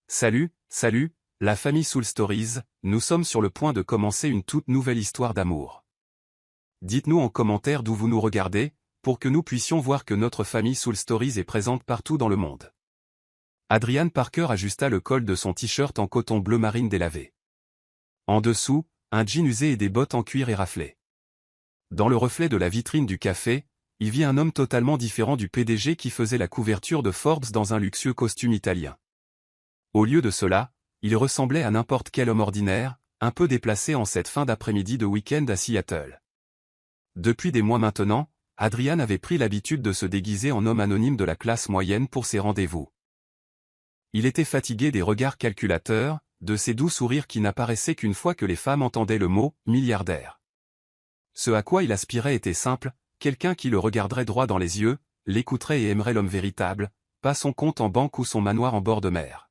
Salut, la famille Soul Stories, nous sommes sur le point de commencer une toute nouvelle histoire d'amour. Dites-nous en commentaire d'où vous nous regardez, pour que nous puissions voir que notre famille Soul Stories est présente partout dans le monde. Adrian Parker ajusta le col de son t-shirt en coton bleu marine délavé. En dessous, un jean usé et des bottes en cuir éraflées. Dans le reflet de la vitrine du café, il vit un homme totalement différent du PDG qui faisait la couverture de Forbes dans un luxueux costume italien. Au lieu de cela, il ressemblait à n'importe quel homme ordinaire, un peu déplacé en cette fin d'après-midi de week-end à Seattle. Depuis des mois maintenant, Adrian avait pris l'habitude de se déguiser en homme anonyme de la classe moyenne pour ses rendez-vous. Il était fatigué des regards calculateurs, de ces doux sourires qui n'apparaissaient qu'une fois que les femmes entendaient le mot « milliardaire ». Ce à quoi il aspirait était simple, quelqu'un qui le regarderait droit dans les yeux, l'écouterait et aimerait l'homme véritable, pas son compte en banque ou son manoir en bord de mer.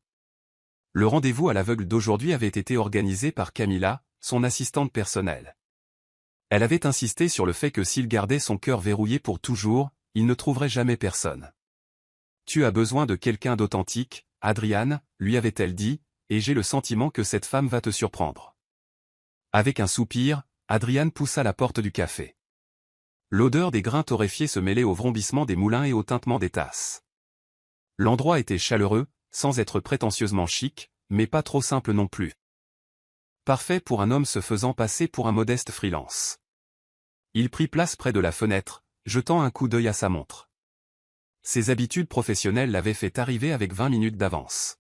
Le rendez-vous à l'aveugle d'aujourd'hui avait été organisé par Camilla, son assistante personnelle. Elle avait insisté sur le fait que s'il gardait son cœur verrouillé pour toujours, il ne trouverait jamais personne. « Tu as besoin de quelqu'un d'authentique, Adrian, lui avait-elle dit, et j'ai le sentiment que cette femme va te surprendre. » Avec un soupir, Adrian poussa la porte du café. L'odeur des grains torréfiés se mêlait au vrombissement des moulins et au tintement des tasses. L'endroit était chaleureux, sans être prétentieusement chic, mais pas trop simple non plus. Parfait pour un homme se faisant passer pour un modeste freelance. Il prit place près de la fenêtre, jetant un coup d'œil à sa montre. Ses habitudes professionnelles l'avaient fait arriver avec 20 minutes d'avance.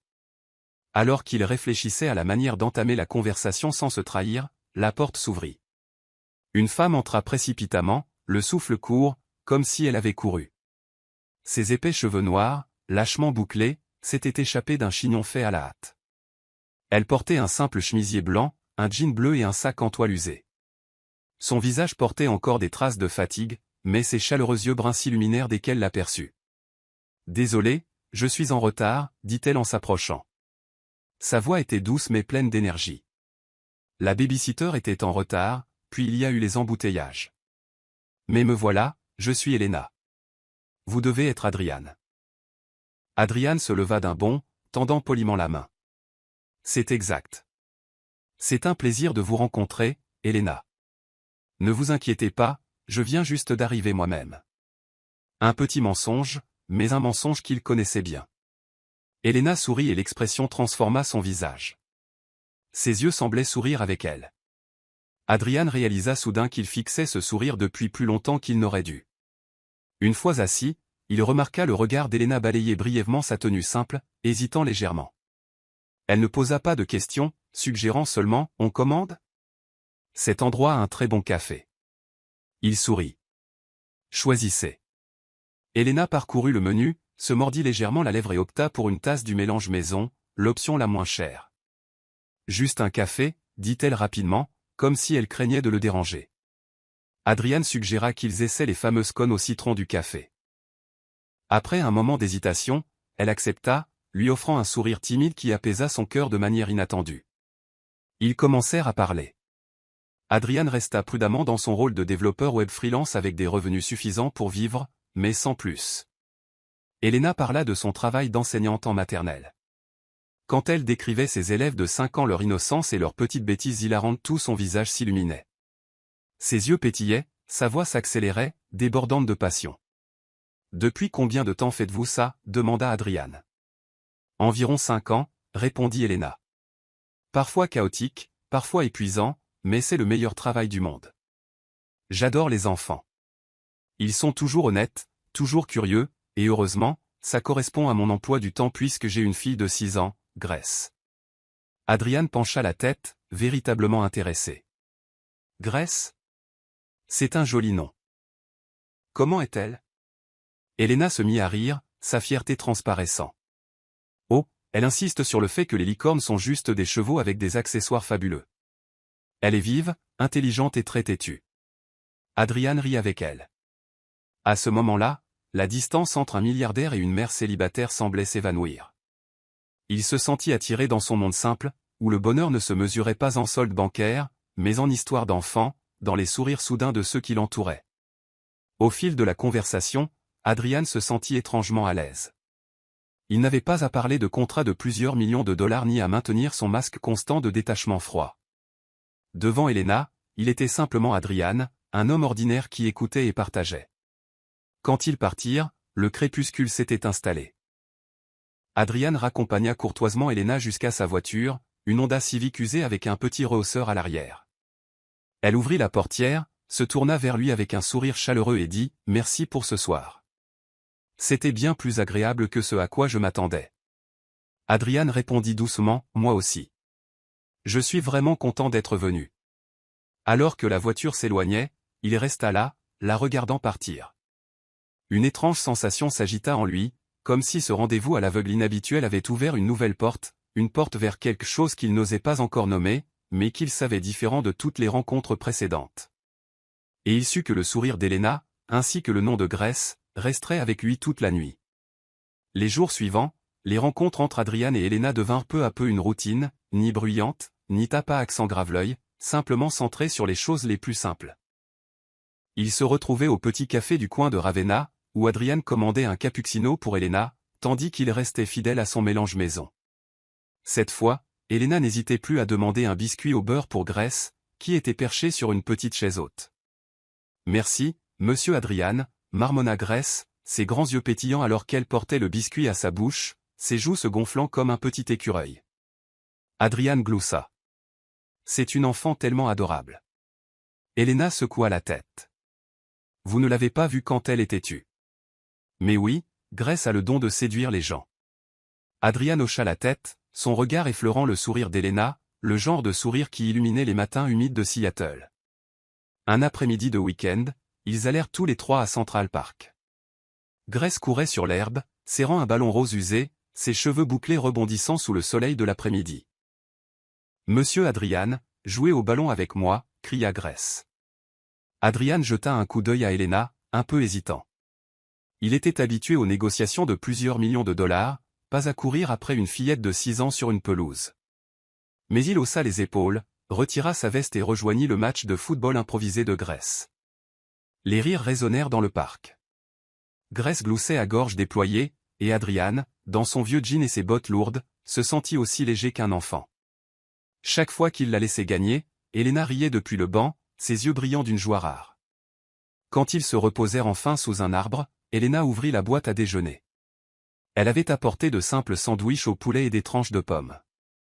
Alors qu'il réfléchissait à la manière d'entamer la conversation sans se trahir, la porte s'ouvrit. Une femme entra précipitamment, le souffle court, comme si elle avait couru. Ses épais cheveux noirs, lâchement bouclés, s'était échappé d'un chignon fait à la hâte. Elle portait un simple chemisier blanc, un jean bleu et un sac en toile usé. Son visage portait encore des traces de fatigue, mais ses chaleureux yeux bruns s'illuminèrent dès qu'elle l'aperçut. « Désolée, je suis en retard, dit-elle en s'approchant. Sa voix était douce mais pleine d'énergie. La baby-sitter était en retard, puis il y a eu les embouteillages. Mais me voilà, je suis Elena. Vous devez être Adrian. Adrian se leva d'un bond, tendant poliment la main. C'est exact. C'est un plaisir de vous rencontrer, Elena. Ne vous inquiétez pas, je viens juste d'arriver moi-même. Un petit mensonge, mais un mensonge qu'il connaissait bien. Elena sourit et l'expression transforma son visage. Ses yeux semblaient sourire avec elle. Adrian réalisa soudain qu'il fixait ce sourire depuis plus longtemps qu'il n'aurait dû. Une fois assis, il remarqua le regard d'Elena balayer brièvement sa tenue simple, hésitant légèrement. Elle ne posa pas de questions, suggérant seulement « On commande ?» Cet endroit a un très bon café. Il sourit. Choisissez. Elena parcourut le menu, se mordit légèrement la lèvre et opta pour une tasse du mélange maison, l'option la moins chère. Juste un café, dit-elle rapidement, comme si elle craignait de le déranger. Adrian suggéra qu'ils essaient les fameuses cônes au citron du café. Après un moment d'hésitation, elle accepta, lui offrant un sourire timide qui apaisa son cœur de manière inattendue. Ils commencèrent à parler. Adrian resta prudemment dans son rôle de développeur web freelance avec des revenus suffisants pour vivre, mais sans plus. Elena parla de son travail d'enseignante en maternelle. Quand elle décrivait ses élèves de 5 ans leur innocence et leurs petites bêtises hilarantes, tout son visage s'illuminait. Ses yeux pétillaient, sa voix s'accélérait, débordante de passion. « Depuis combien de temps faites-vous ça » demanda Adrian. « Environ 5 ans, répondit Elena. Parfois chaotique, parfois épuisant, mais c'est le meilleur travail du monde. J'adore les enfants. Ils sont toujours honnêtes, toujours curieux, et heureusement, ça correspond à mon emploi du temps puisque j'ai une fille de 6 ans, Grace. » Adrian pencha la tête, véritablement intéressé. « Grace ? C'est un joli nom. Comment est-elle » Elena se mit à rire, sa fierté transparaissant. Oh, elle insiste sur le fait que les licornes sont juste des chevaux avec des accessoires fabuleux. Elle est vive, intelligente et très têtue. Adrian rit avec elle. À ce moment-là, la distance entre un milliardaire et une mère célibataire semblait s'évanouir. Il se sentit attiré dans son monde simple, où le bonheur ne se mesurait pas en solde bancaire, mais en histoire d'enfants, dans les sourires soudains de ceux qui l'entouraient. Au fil de la conversation, Adrian se sentit étrangement à l'aise. Il n'avait pas à parler de contrats de plusieurs millions de dollars ni à maintenir son masque constant de détachement froid. Devant Elena, il était simplement Adrian, un homme ordinaire qui écoutait et partageait. Quand ils partirent, le crépuscule s'était installé. Adrian raccompagna courtoisement Elena jusqu'à sa voiture, une Honda Civic usée avec un petit rehausseur à l'arrière. Elle ouvrit la portière, se tourna vers lui avec un sourire chaleureux et dit « Merci pour ce soir. C'était bien plus agréable que ce à quoi je m'attendais. » Adrian répondit doucement « Moi aussi. Je suis vraiment content d'être venu. » Alors que la voiture s'éloignait, il resta là, la regardant partir. Une étrange sensation s'agita en lui, comme si ce rendez-vous à l'aveugle inhabituel avait ouvert une nouvelle porte, une porte vers quelque chose qu'il n'osait pas encore nommer, mais qu'il savait différent de toutes les rencontres précédentes. Et il sut que le sourire d'Elena, ainsi que le nom de Grace, resteraient avec lui toute la nuit. Les jours suivants, les rencontres entre Adrian et Elena devinrent peu à peu une routine, ni bruyante, ni tapa accent grave-l'œil, simplement centrée sur les choses les plus simples. Ils se retrouvaient au petit café du coin de Ravenna, où Adrian commandait un cappuccino pour Elena, tandis qu'il restait fidèle à son mélange maison. Cette fois, Elena n'hésitait plus à demander un biscuit au beurre pour Grace, qui était perché sur une petite chaise haute. « Merci, monsieur Adrian », marmonna Grace, ses grands yeux pétillants alors qu'elle portait le biscuit à sa bouche, ses joues se gonflant comme un petit écureuil. Adrian gloussa. « C'est une enfant tellement adorable. » Elena secoua la tête. « Vous ne l'avez pas vue quand elle était tue. » Mais oui, Grace a le don de séduire les gens. Adrian hocha la tête, son regard effleurant le sourire d'Elena, le genre de sourire qui illuminait les matins humides de Seattle. Un après-midi de week-end, ils allèrent tous les trois à Central Park. Grace courait sur l'herbe, serrant un ballon rose usé, ses cheveux bouclés rebondissant sous le soleil de l'après-midi. « Monsieur Adrian, jouez au ballon avec moi », cria Grace. Adrian jeta un coup d'œil à Elena, un peu hésitant. Il était habitué aux négociations de plusieurs millions de dollars, pas à courir après une fillette de 6 ans sur une pelouse. Mais il haussa les épaules, retira sa veste et rejoignit le match de football improvisé de Grace. Les rires résonnèrent dans le parc. Grace gloussait à gorge déployée, et Adrian, dans son vieux jean et ses bottes lourdes, se sentit aussi léger qu'un enfant. Chaque fois qu'il la laissait gagner, Elena riait depuis le banc, ses yeux brillant d'une joie rare. Quand ils se reposèrent enfin sous un arbre, Elena ouvrit la boîte à déjeuner. Elle avait apporté de simples sandwichs au poulet et des tranches de pommes.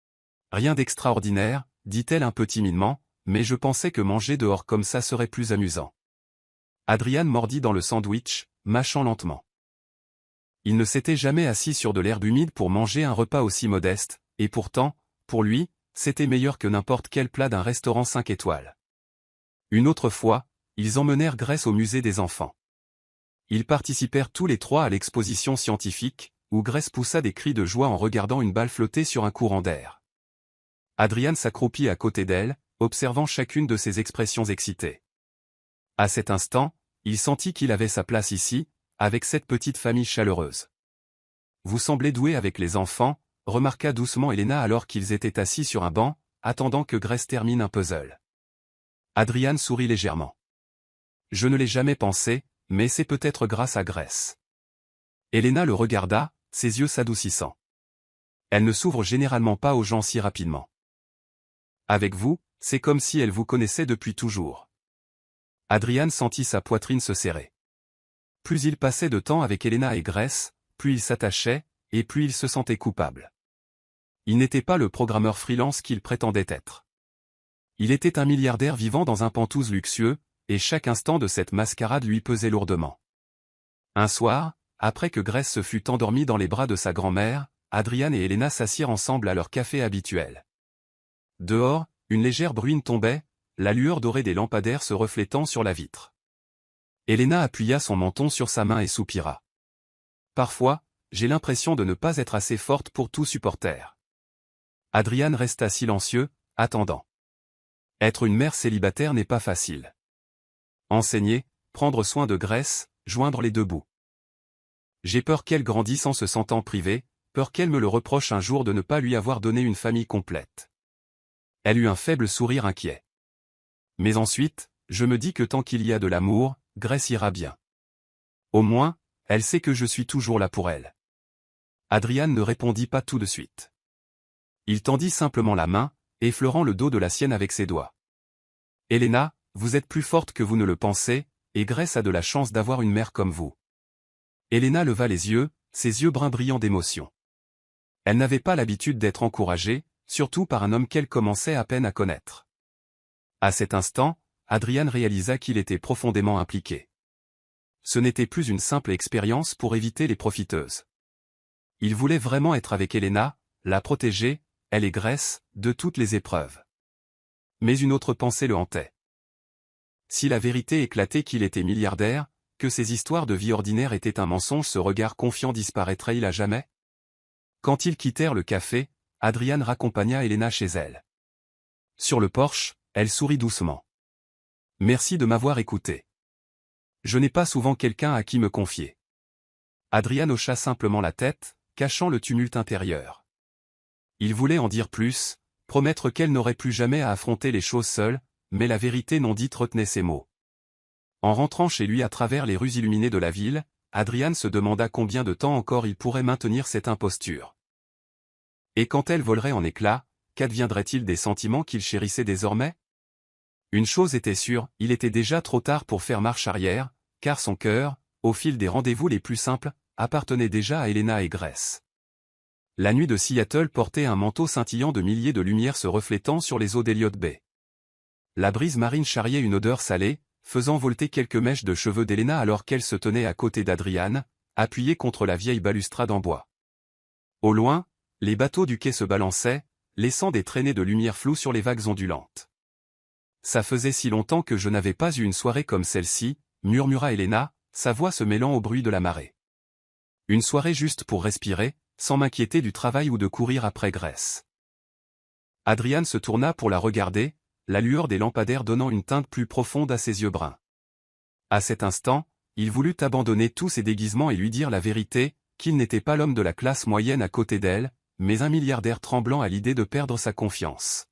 « Rien d'extraordinaire, » dit-elle un peu timidement, « mais je pensais que manger dehors comme ça serait plus amusant. » Adrian mordit dans le sandwich, mâchant lentement. Il ne s'était jamais assis sur de l'herbe humide pour manger un repas aussi modeste, et pourtant, pour lui, c'était meilleur que n'importe quel plat d'un restaurant 5 étoiles. Une autre fois, ils emmenèrent Grace au musée des enfants. Ils participèrent tous les trois à l'exposition scientifique, où Grace poussa des cris de joie en regardant une balle flotter sur un courant d'air. Adrian s'accroupit à côté d'elle, observant chacune de ses expressions excitées. À cet instant, il sentit qu'il avait sa place ici, avec cette petite famille chaleureuse. « Vous semblez doué avec les enfants », remarqua doucement Elena alors qu'ils étaient assis sur un banc, attendant que Grace termine un puzzle. Adrian sourit légèrement. « Je ne l'ai jamais pensé, mais c'est peut-être grâce à Grace. » Elena le regarda, ses yeux s'adoucissant. Elle ne s'ouvre généralement pas aux gens si rapidement. Avec vous, c'est comme si elle vous connaissait depuis toujours. Adrian sentit sa poitrine se serrer. Plus il passait de temps avec Elena et Grace, plus il s'attachait, et plus il se sentait coupable. Il n'était pas le programmeur freelance qu'il prétendait être. Il était un milliardaire vivant dans un penthouse luxueux, et chaque instant de cette mascarade lui pesait lourdement. Un soir, après que Grace se fut endormie dans les bras de sa grand-mère, Adrian et Elena s'assirent ensemble à leur café habituel. Dehors, une légère bruine tombait, la lueur dorée des lampadaires se reflétant sur la vitre. Elena appuya son menton sur sa main et soupira. « Parfois, j'ai l'impression de ne pas être assez forte pour tout supporter. » Adrian resta silencieux, attendant. Être une mère célibataire n'est pas facile. Enseigner, prendre soin de Grace, joindre les deux bouts. J'ai peur qu'elle grandisse en se sentant privée, peur qu'elle me le reproche un jour de ne pas lui avoir donné une famille complète. Elle eut un faible sourire inquiet. Mais ensuite, je me dis que tant qu'il y a de l'amour, Grace ira bien. Au moins, elle sait que je suis toujours là pour elle. Adrian ne répondit pas tout de suite. Il tendit simplement la main, effleurant le dos de la sienne avec ses doigts. « Elena, vous êtes plus forte que vous ne le pensez, et Grace a de la chance d'avoir une mère comme vous. » Elena leva les yeux, ses yeux bruns brillants d'émotion. Elle n'avait pas l'habitude d'être encouragée, surtout par un homme qu'elle commençait à peine à connaître. À cet instant, Adrian réalisa qu'il était profondément impliqué. Ce n'était plus une simple expérience pour éviter les profiteuses. Il voulait vraiment être avec Elena, la protéger, elle et Grace, de toutes les épreuves. Mais une autre pensée le hantait. Si la vérité éclatait qu'il était milliardaire, que ses histoires de vie ordinaire étaient un mensonge, ce regard confiant disparaîtrait-il à jamais? Quand ils quittèrent le café, Adrian raccompagna Elena chez elle. Sur le porche, elle sourit doucement. « Merci de m'avoir écouté. Je n'ai pas souvent quelqu'un à qui me confier. » Adrian hocha simplement la tête, cachant le tumulte intérieur. Il voulait en dire plus, promettre qu'elle n'aurait plus jamais à affronter les choses seule, mais la vérité non dite retenait ses mots. En rentrant chez lui à travers les rues illuminées de la ville, Adrian se demanda combien de temps encore il pourrait maintenir cette imposture. Et quand elle volerait en éclats, qu'adviendrait-il des sentiments qu'il chérissait désormais? Une chose était sûre, il était déjà trop tard pour faire marche arrière, car son cœur, au fil des rendez-vous les plus simples, appartenait déjà à Elena et Grace. La nuit de Seattle portait un manteau scintillant de milliers de lumières se reflétant sur les eaux d'Elliott Bay. La brise marine charriait une odeur salée, faisant volter quelques mèches de cheveux d'Elena alors qu'elle se tenait à côté d'Adrian, appuyée contre la vieille balustrade en bois. Au loin, les bateaux du quai se balançaient, laissant des traînées de lumière floues sur les vagues ondulantes. « Ça faisait si longtemps que je n'avais pas eu une soirée comme celle-ci, » murmura Elena, sa voix se mêlant au bruit de la marée. Une soirée juste pour respirer, sans m'inquiéter du travail ou de courir après Grace. Adrian se tourna pour la regarder, la lueur des lampadaires donnant une teinte plus profonde à ses yeux bruns. À cet instant, il voulut abandonner tous ses déguisements et lui dire la vérité, qu'il n'était pas l'homme de la classe moyenne à côté d'elle, mais un milliardaire tremblant à l'idée de perdre sa confiance.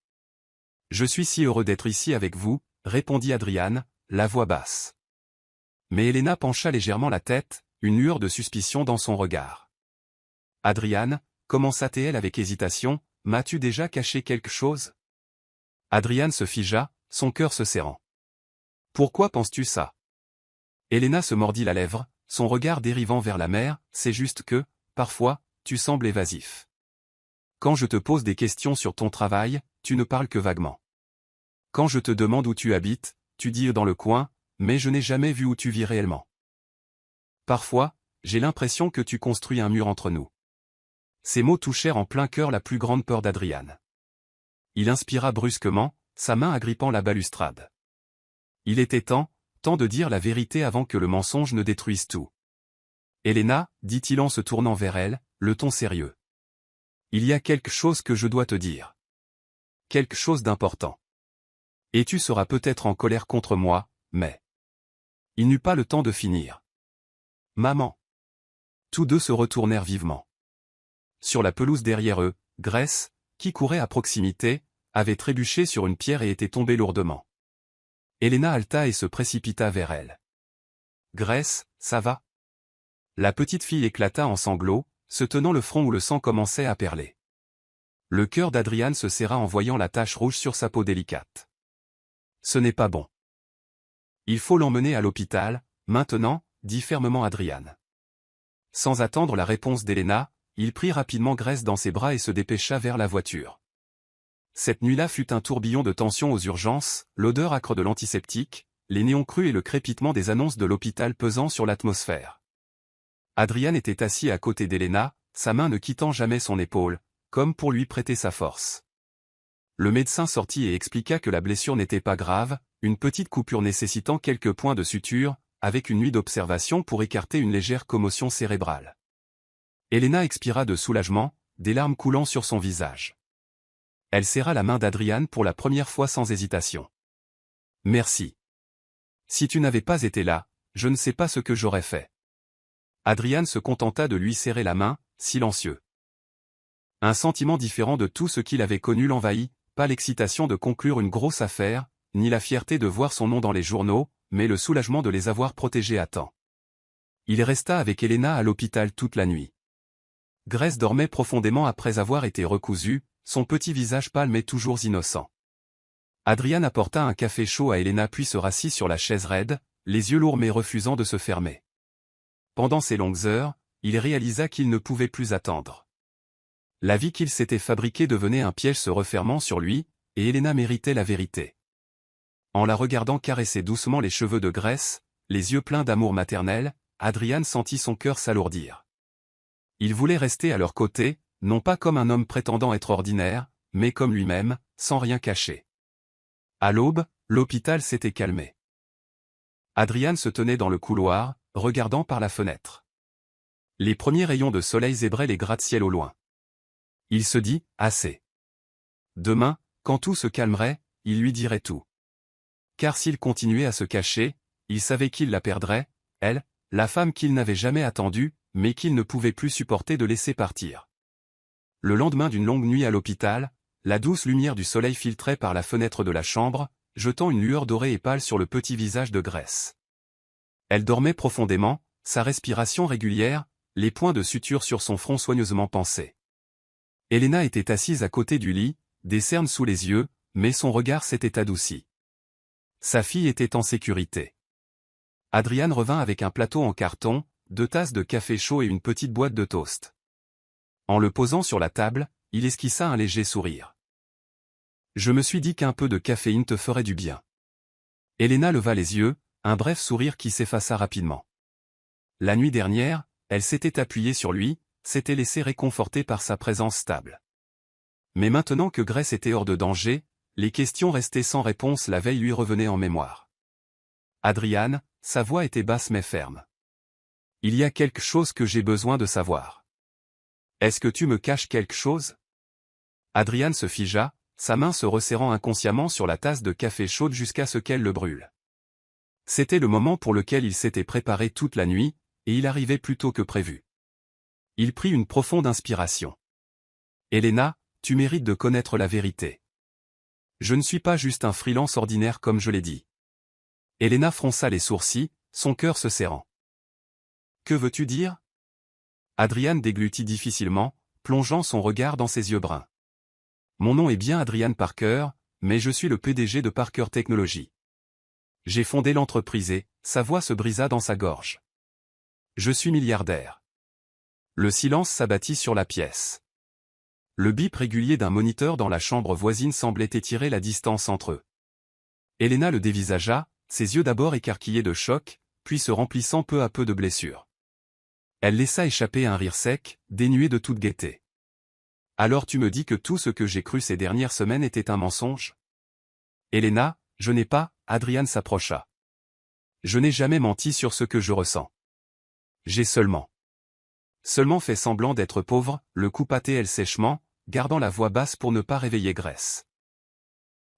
« Je suis si heureux d'être ici avec vous, » répondit Adrian, la voix basse. Mais Elena pencha légèrement la tête, une lueur de suspicion dans son regard. « Adrian, » commença-t-elle avec hésitation, « m'as-tu déjà caché quelque chose ?» Adrian se figea, son cœur se serrant. « Pourquoi penses-tu ça ?» Elena se mordit la lèvre, son regard dérivant vers la mer, « C'est juste que, parfois, tu sembles évasif. Quand je te pose des questions sur ton travail, tu ne parles que vaguement. Quand je te demande où tu habites, tu dis dans le coin, mais je n'ai jamais vu où tu vis réellement. Parfois, j'ai l'impression que tu construis un mur entre nous. » Ces mots touchèrent en plein cœur la plus grande peur d'Adrian. Il inspira brusquement, sa main agrippant la balustrade. Il était temps de dire la vérité avant que le mensonge ne détruise tout. « Elena, » dit-il en se tournant vers elle, le ton sérieux. « Il y a quelque chose que je dois te dire. Quelque chose d'important. Et tu seras peut-être en colère contre moi, mais... » Il n'eut pas le temps de finir. « Maman !» Tous deux se retournèrent vivement. Sur la pelouse derrière eux, Grace, qui courait à proximité, avait trébuché sur une pierre et était tombée lourdement. Elena halta et se précipita vers elle. « Grace, ça va ?» La petite fille éclata en sanglots, se tenant le front où le sang commençait à perler. Le cœur d'Adrian se serra en voyant la tache rouge sur sa peau délicate. « Ce n'est pas bon. Il faut l'emmener à l'hôpital, maintenant, » dit fermement Adrian. Sans attendre la réponse d'Elena, il prit rapidement Grace dans ses bras et se dépêcha vers la voiture. Cette nuit-là fut un tourbillon de tension aux urgences, l'odeur âcre de l'antiseptique, les néons crus et le crépitement des annonces de l'hôpital pesant sur l'atmosphère. Adrian était assis à côté d'Elena, sa main ne quittant jamais son épaule, comme pour lui prêter sa force. Le médecin sortit et expliqua que la blessure n'était pas grave, une petite coupure nécessitant quelques points de suture, avec une nuit d'observation pour écarter une légère commotion cérébrale. Elena expira de soulagement, des larmes coulant sur son visage. Elle serra la main d'Adrian pour la première fois sans hésitation. « Merci. Si tu n'avais pas été là, je ne sais pas ce que j'aurais fait. » Adrian se contenta de lui serrer la main, silencieux. Un sentiment différent de tout ce qu'il avait connu l'envahit, pas l'excitation de conclure une grosse affaire, ni la fierté de voir son nom dans les journaux, mais le soulagement de les avoir protégés à temps. Il resta avec Elena à l'hôpital toute la nuit. Grace dormait profondément après avoir été recousue, son petit visage pâle mais toujours innocent. Adrian apporta un café chaud à Elena puis se rassit sur la chaise raide, les yeux lourds mais refusant de se fermer. Pendant ces longues heures, il réalisa qu'il ne pouvait plus attendre. La vie qu'il s'était fabriquée devenait un piège se refermant sur lui, et Elena méritait la vérité. En la regardant caresser doucement les cheveux de Grace, les yeux pleins d'amour maternel, Adrian sentit son cœur s'alourdir. Il voulait rester à leur côté, non pas comme un homme prétendant être ordinaire, mais comme lui-même, sans rien cacher. À l'aube, l'hôpital s'était calmé. Adrian se tenait dans le couloir, regardant par la fenêtre. Les premiers rayons de soleil zébraient les gratte-ciel au loin. Il se dit, assez. Demain, quand tout se calmerait, il lui dirait tout. Car s'il continuait à se cacher, il savait qu'il la perdrait, elle, la femme qu'il n'avait jamais attendue, mais qu'il ne pouvait plus supporter de laisser partir. Le lendemain d'une longue nuit à l'hôpital, la douce lumière du soleil filtrait par la fenêtre de la chambre, jetant une lueur dorée et pâle sur le petit visage de Grace. Elle dormait profondément, sa respiration régulière, les points de suture sur son front soigneusement pansés. Elena était assise à côté du lit, des cernes sous les yeux, mais son regard s'était adouci. Sa fille était en sécurité. Adrian revint avec un plateau en carton, 2 tasses de café chaud et une petite boîte de toast. En le posant sur la table, il esquissa un léger sourire. Je me suis dit qu'un peu de caféine te ferait du bien. Elena leva les yeux, un bref sourire qui s'effaça rapidement. La nuit dernière, elle s'était appuyée sur lui, s'était laissée réconforter par sa présence stable. Mais maintenant que Grace était hors de danger, les questions restées sans réponse la veille lui revenaient en mémoire. Adrian, sa voix était basse mais ferme. Il y a quelque chose que j'ai besoin de savoir. Est-ce que tu me caches quelque chose? Adrian se figea, sa main se resserrant inconsciemment sur la tasse de café chaude jusqu'à ce qu'elle le brûle. C'était le moment pour lequel il s'était préparé toute la nuit, et il arrivait plus tôt que prévu. Il prit une profonde inspiration. Elena, tu mérites de connaître la vérité. Je ne suis pas juste un freelance ordinaire comme je l'ai dit. Elena fronça les sourcils, son cœur se serrant. Que veux-tu dire? Adrian déglutit difficilement, plongeant son regard dans ses yeux bruns. Mon nom est bien Adrian Parker, mais je suis le PDG de Parker Technologies. J'ai fondé l'entreprise et, sa voix se brisa dans sa gorge. Je suis milliardaire. Le silence s'abattit sur la pièce. Le bip régulier d'un moniteur dans la chambre voisine semblait étirer la distance entre eux. Elena le dévisagea, ses yeux d'abord écarquillés de choc, puis se remplissant peu à peu de blessures. Elle laissa échapper un rire sec, dénué de toute gaieté. Alors tu me dis que tout ce que j'ai cru ces dernières semaines était un mensonge? Elena, je n'ai pas, Adrian s'approcha. Je n'ai jamais menti sur ce que je ressens. J'ai seulement fait semblant d'être pauvre, le coupa-t-elle sèchement, gardant la voix basse pour ne pas réveiller Grace.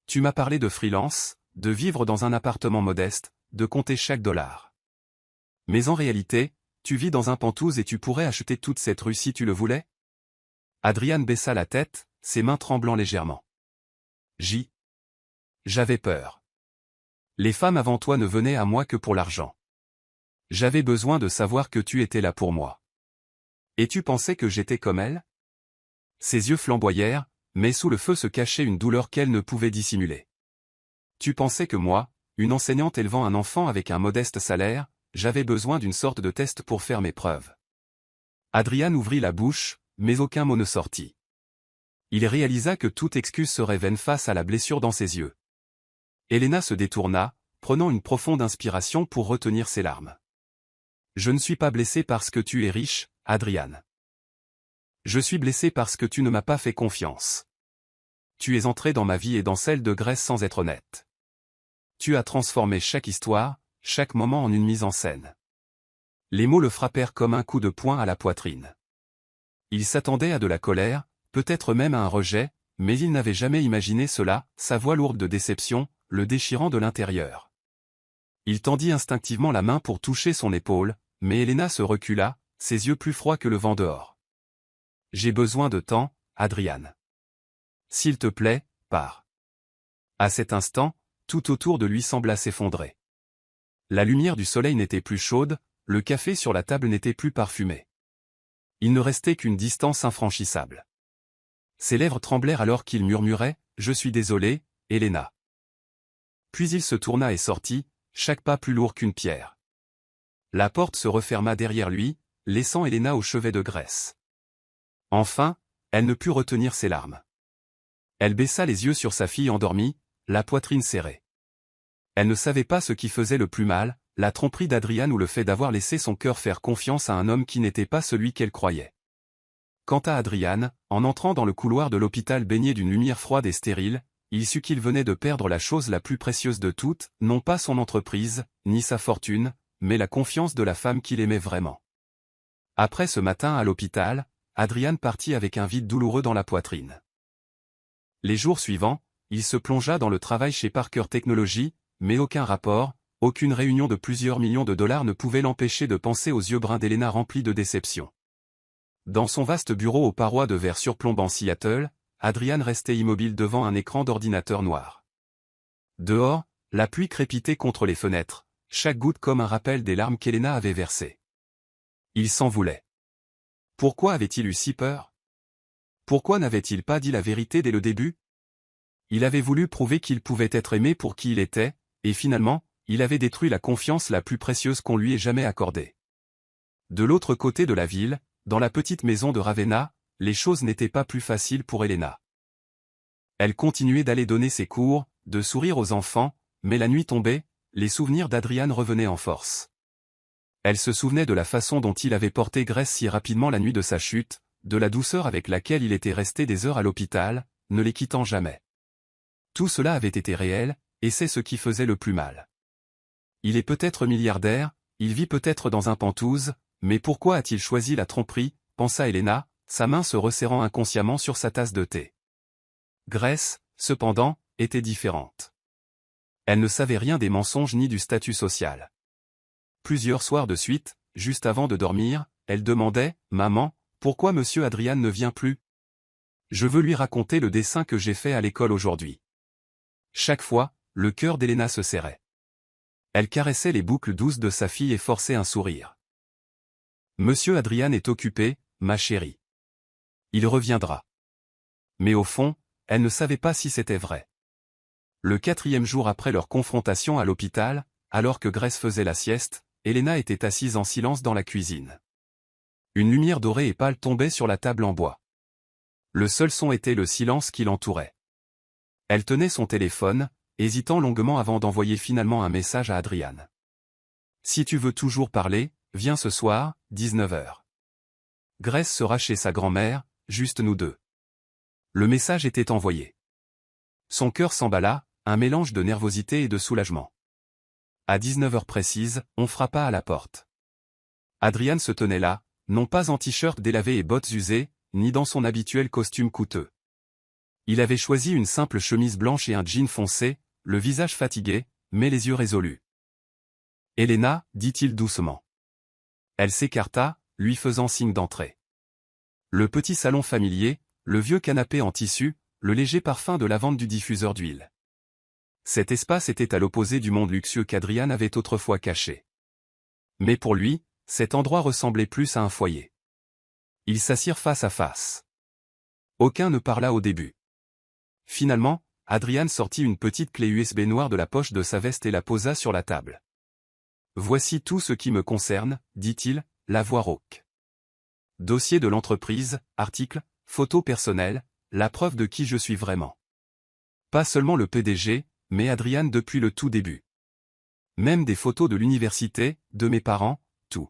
Tu m'as parlé de freelance, de vivre dans un appartement modeste, de compter chaque dollar. Mais en réalité, tu vis dans un Penthouse et tu pourrais acheter toute cette rue si tu le voulais? Adrian baissa la tête, ses mains tremblant légèrement. J'avais peur. Les femmes avant toi ne venaient à moi que pour l'argent. J'avais besoin de savoir que tu étais là pour moi. Et tu pensais que j'étais comme elle? Ses yeux flamboyèrent, mais sous le feu se cachait une douleur qu'elle ne pouvait dissimuler. Tu pensais que moi, une enseignante élevant un enfant avec un modeste salaire, j'avais besoin d'une sorte de test pour faire mes preuves. Adrian ouvrit la bouche, mais aucun mot ne sortit. Il réalisa que toute excuse serait vaine face à la blessure dans ses yeux. Elena se détourna, prenant une profonde inspiration pour retenir ses larmes. Je ne suis pas blessé parce que tu es riche, Adrian. Je suis blessé parce que tu ne m'as pas fait confiance. Tu es entré dans ma vie et dans celle de Grace sans être honnête. Tu as transformé chaque histoire, chaque moment en une mise en scène. Les mots le frappèrent comme un coup de poing à la poitrine. Il s'attendait à de la colère, peut-être même à un rejet, mais il n'avait jamais imaginé cela, sa voix lourde de déception, le déchirant de l'intérieur. Il tendit instinctivement la main pour toucher son épaule, mais Elena se recula, ses yeux plus froids que le vent dehors. J'ai besoin de temps, Adrian. S'il te plaît, pars. À cet instant, tout autour de lui sembla s'effondrer. La lumière du soleil n'était plus chaude, le café sur la table n'était plus parfumé. Il ne restait qu'une distance infranchissable. Ses lèvres tremblèrent alors qu'il murmurait « Je suis désolé, Elena ». Puis il se tourna et sortit, chaque pas plus lourd qu'une pierre. La porte se referma derrière lui, laissant Elena au chevet de Grace. Enfin, elle ne put retenir ses larmes. Elle baissa les yeux sur sa fille endormie, la poitrine serrée. Elle ne savait pas ce qui faisait le plus mal, la tromperie d'Adrian ou le fait d'avoir laissé son cœur faire confiance à un homme qui n'était pas celui qu'elle croyait. Quant à Adrian, en entrant dans le couloir de l'hôpital baigné d'une lumière froide et stérile, il sut qu'il venait de perdre la chose la plus précieuse de toutes, non pas son entreprise, ni sa fortune, mais la confiance de la femme qu'il aimait vraiment. Après ce matin à l'hôpital, Adrian partit avec un vide douloureux dans la poitrine. Les jours suivants, il se plongea dans le travail chez Parker Technologies, mais aucun rapport, aucune réunion de plusieurs millions de dollars ne pouvait l'empêcher de penser aux yeux bruns d'Elena remplis de déception. Dans son vaste bureau aux parois de verre surplombant Seattle, Adrian restait immobile devant un écran d'ordinateur noir. Dehors, la pluie crépitait contre les fenêtres, chaque goutte comme un rappel des larmes qu'Elena avait versées. Il s'en voulait. Pourquoi avait-il eu si peur? Pourquoi n'avait-il pas dit la vérité dès le début? Il avait voulu prouver qu'il pouvait être aimé pour qui il était, et finalement, il avait détruit la confiance la plus précieuse qu'on lui ait jamais accordée. De l'autre côté de la ville, dans la petite maison de Ravenna, les choses n'étaient pas plus faciles pour Elena. Elle continuait d'aller donner ses cours, de sourire aux enfants, mais la nuit tombait, les souvenirs d'Adrian revenaient en force. Elle se souvenait de la façon dont il avait porté Grace si rapidement la nuit de sa chute, de la douceur avec laquelle il était resté des heures à l'hôpital, ne les quittant jamais. Tout cela avait été réel, et c'est ce qui faisait le plus mal. Il est peut-être milliardaire, il vit peut-être dans un Penthouse, mais pourquoi a-t-il choisi la tromperie, pensa Elena, sa main se resserrant inconsciemment sur sa tasse de thé. Grace, cependant, était différente. Elle ne savait rien des mensonges ni du statut social. Plusieurs soirs de suite, juste avant de dormir, elle demandait « Maman, pourquoi monsieur Adrian ne vient plus? Je veux lui raconter le dessin que j'ai fait à l'école aujourd'hui. » Chaque fois, le cœur d'Elena se serrait. Elle caressait les boucles douces de sa fille et forçait un sourire. « Monsieur Adrian est occupé, ma chérie. Il reviendra. » Mais au fond, elle ne savait pas si c'était vrai. Le 4e jour après leur confrontation à l'hôpital, alors que Grace faisait la sieste, Elena était assise en silence dans la cuisine. Une lumière dorée et pâle tombait sur la table en bois. Le seul son était le silence qui l'entourait. Elle tenait son téléphone, hésitant longuement avant d'envoyer finalement un message à Adrian. « Si tu veux toujours parler, viens ce soir, 19h. Grace sera chez sa grand-mère, juste nous deux. » Le message était envoyé. Son cœur s'emballa, un mélange de nervosité et de soulagement. À 19h précise, on frappa à la porte. Adrian se tenait là, non pas en t-shirt délavé et bottes usées, ni dans son habituel costume coûteux. Il avait choisi une simple chemise blanche et un jean foncé, le visage fatigué, mais les yeux résolus. « Elena, dit-il doucement. » Elle s'écarta, lui faisant signe d'entrer. Le petit salon familier, le vieux canapé en tissu, le léger parfum de lavande du diffuseur d'huile. Cet espace était à l'opposé du monde luxueux qu'Adrian avait autrefois caché. Mais pour lui, cet endroit ressemblait plus à un foyer. Ils s'assirent face à face. Aucun ne parla au début. Finalement, Adrian sortit une petite clé USB noire de la poche de sa veste et la posa sur la table. « Voici tout ce qui me concerne, dit-il, la voix rauque. Dossier de l'entreprise, article, photos personnelles, la preuve de qui je suis vraiment. Pas seulement le PDG, mais Adrian depuis le tout début. Même des photos de l'université, de mes parents, tout.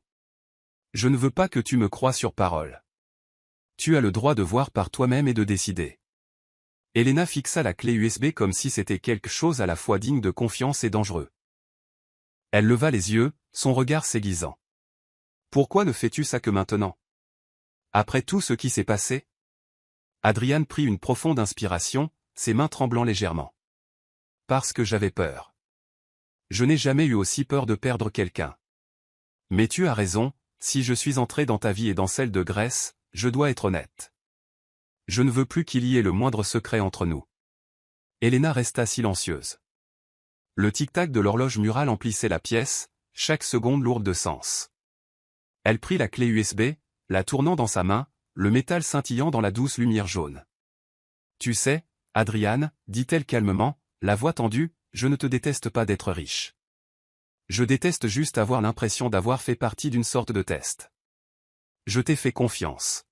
Je ne veux pas que tu me croies sur parole. Tu as le droit de voir par toi-même et de décider. » Elena fixa la clé USB comme si c'était quelque chose à la fois digne de confiance et dangereux. Elle leva les yeux, son regard s'aiguisant. « Pourquoi ne fais-tu ça que maintenant? Après tout ce qui s'est passé? » Adrian prit une profonde inspiration, ses mains tremblant légèrement. « Parce que j'avais peur. Je n'ai jamais eu aussi peur de perdre quelqu'un. Mais tu as raison, si je suis entré dans ta vie et dans celle de Grace, je dois être honnête. Je ne veux plus qu'il y ait le moindre secret entre nous. » Elena resta silencieuse. Le tic-tac de l'horloge murale emplissait la pièce, chaque seconde lourde de sens. Elle prit la clé USB, la tournant dans sa main, le métal scintillant dans la douce lumière jaune. « Tu sais, Adrian, dit-elle calmement, la voix tendue, je ne te déteste pas d'être riche. Je déteste juste avoir l'impression d'avoir fait partie d'une sorte de test. Je t'ai fait confiance.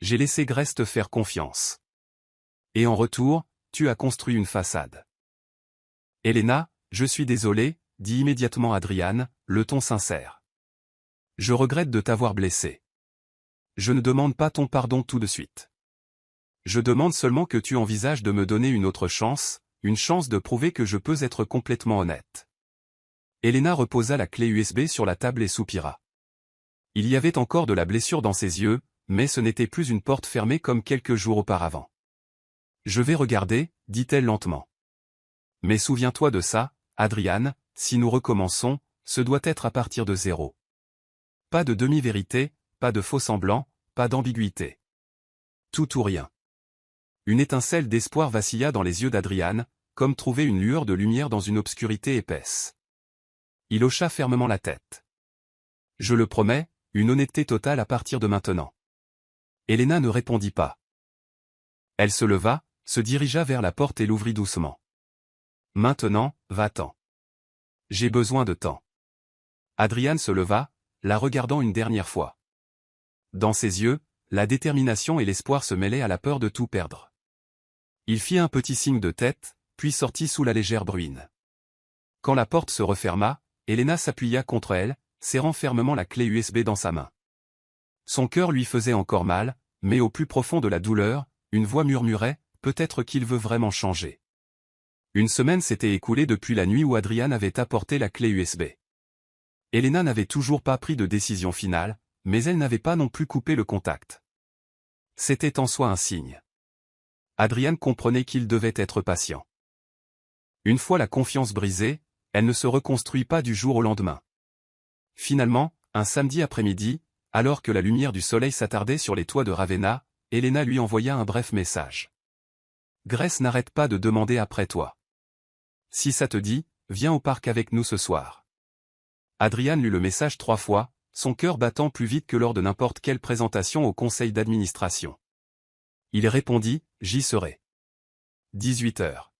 J'ai laissé Grace te faire confiance. Et en retour, tu as construit une façade. Elena, je suis désolé, dit immédiatement Adrian, le ton sincère. Je regrette de t'avoir blessé. Je ne demande pas ton pardon tout de suite. Je demande seulement que tu envisages de me donner une autre chance, une chance de prouver que je peux être complètement honnête. Elena reposa la clé USB sur la table et soupira. Il y avait encore de la blessure dans ses yeux, mais ce n'était plus une porte fermée comme quelques jours auparavant. Je vais regarder, dit-elle lentement. Mais souviens-toi de ça, Adrian, si nous recommençons, ce doit être à partir de zéro. Pas de demi-vérité, pas de faux-semblant, pas d'ambiguïté. Tout ou rien. Une étincelle d'espoir vacilla dans les yeux d'Adrian, comme trouver une lueur de lumière dans une obscurité épaisse. Il hocha fermement la tête. Je le promets, une honnêteté totale à partir de maintenant. Elena ne répondit pas. Elle se leva, se dirigea vers la porte et l'ouvrit doucement. Maintenant, va-t'en. J'ai besoin de temps. Adrian se leva, la regardant une dernière fois. Dans ses yeux, la détermination et l'espoir se mêlaient à la peur de tout perdre. Il fit un petit signe de tête, puis sortit sous la légère bruine. Quand la porte se referma, Elena s'appuya contre elle, serrant fermement la clé USB dans sa main. Son cœur lui faisait encore mal, mais au plus profond de la douleur, une voix murmurait, peut-être qu'il veut vraiment changer. Une semaine s'était écoulée depuis la nuit où Adrian avait apporté la clé USB. Elena n'avait toujours pas pris de décision finale, mais elle n'avait pas non plus coupé le contact. C'était en soi un signe. Adrian comprenait qu'il devait être patient. Une fois la confiance brisée, elle ne se reconstruit pas du jour au lendemain. Finalement, un samedi après-midi, alors que la lumière du soleil s'attardait sur les toits de Ravenna, Elena lui envoya un bref message. Grace n'arrête pas de demander après toi. Si ça te dit, viens au parc avec nous ce soir. Adrian lut le message 3 fois, son cœur battant plus vite que lors de n'importe quelle présentation au conseil d'administration. Il répondit, j'y serai. 18h.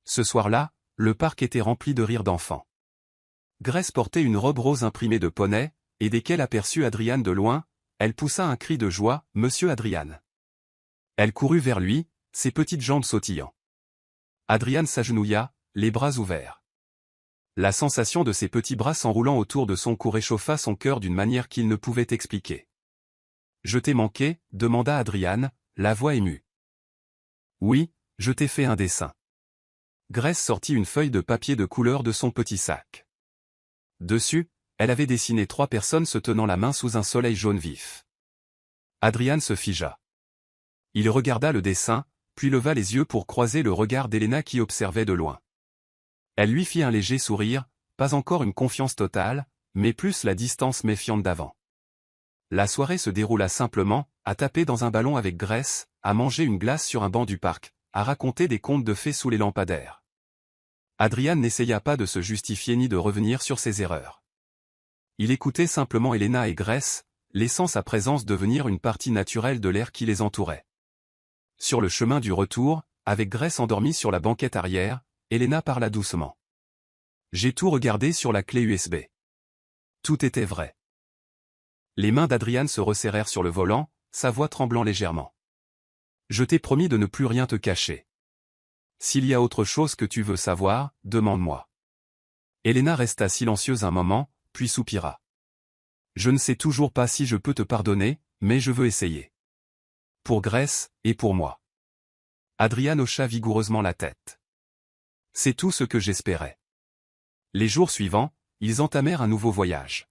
Ce soir-là, le parc était rempli de rires d'enfants. Grace portait une robe rose imprimée de poney, et dès qu'elle aperçut Adrian de loin, elle poussa un cri de joie, « Monsieur Adrian !» Elle courut vers lui, ses petites jambes sautillant. Adrian s'agenouilla, les bras ouverts. La sensation de ses petits bras s'enroulant autour de son cou réchauffa son cœur d'une manière qu'il ne pouvait expliquer. « Je t'ai manqué ?» demanda Adrian, la voix émue. « Oui, je t'ai fait un dessin. » Grace sortit une feuille de papier de couleur de son petit sac. Dessus, elle avait dessiné 3 personnes se tenant la main sous un soleil jaune vif. Adrian se figea. Il regarda le dessin, puis leva les yeux pour croiser le regard d'Elena qui observait de loin. Elle lui fit un léger sourire, pas encore une confiance totale, mais plus la distance méfiante d'avant. La soirée se déroula simplement, à taper dans un ballon avec Grace, à manger une glace sur un banc du parc, à raconter des contes de fées sous les lampadaires. Adrian n'essaya pas de se justifier ni de revenir sur ses erreurs. Il écoutait simplement Elena et Grace, laissant sa présence devenir une partie naturelle de l'air qui les entourait. Sur le chemin du retour, avec Grace endormie sur la banquette arrière, Elena parla doucement. « J'ai tout regardé sur la clé USB. Tout était vrai. » Les mains d'Adrian se resserrèrent sur le volant, sa voix tremblant légèrement. « Je t'ai promis de ne plus rien te cacher. S'il y a autre chose que tu veux savoir, demande-moi. » Elena resta silencieuse un moment, puis soupira. « Je ne sais toujours pas si je peux te pardonner, mais je veux essayer. Pour Grace, et pour moi. » Adrian hocha vigoureusement la tête. « C'est tout ce que j'espérais. » Les jours suivants, ils entamèrent un nouveau voyage.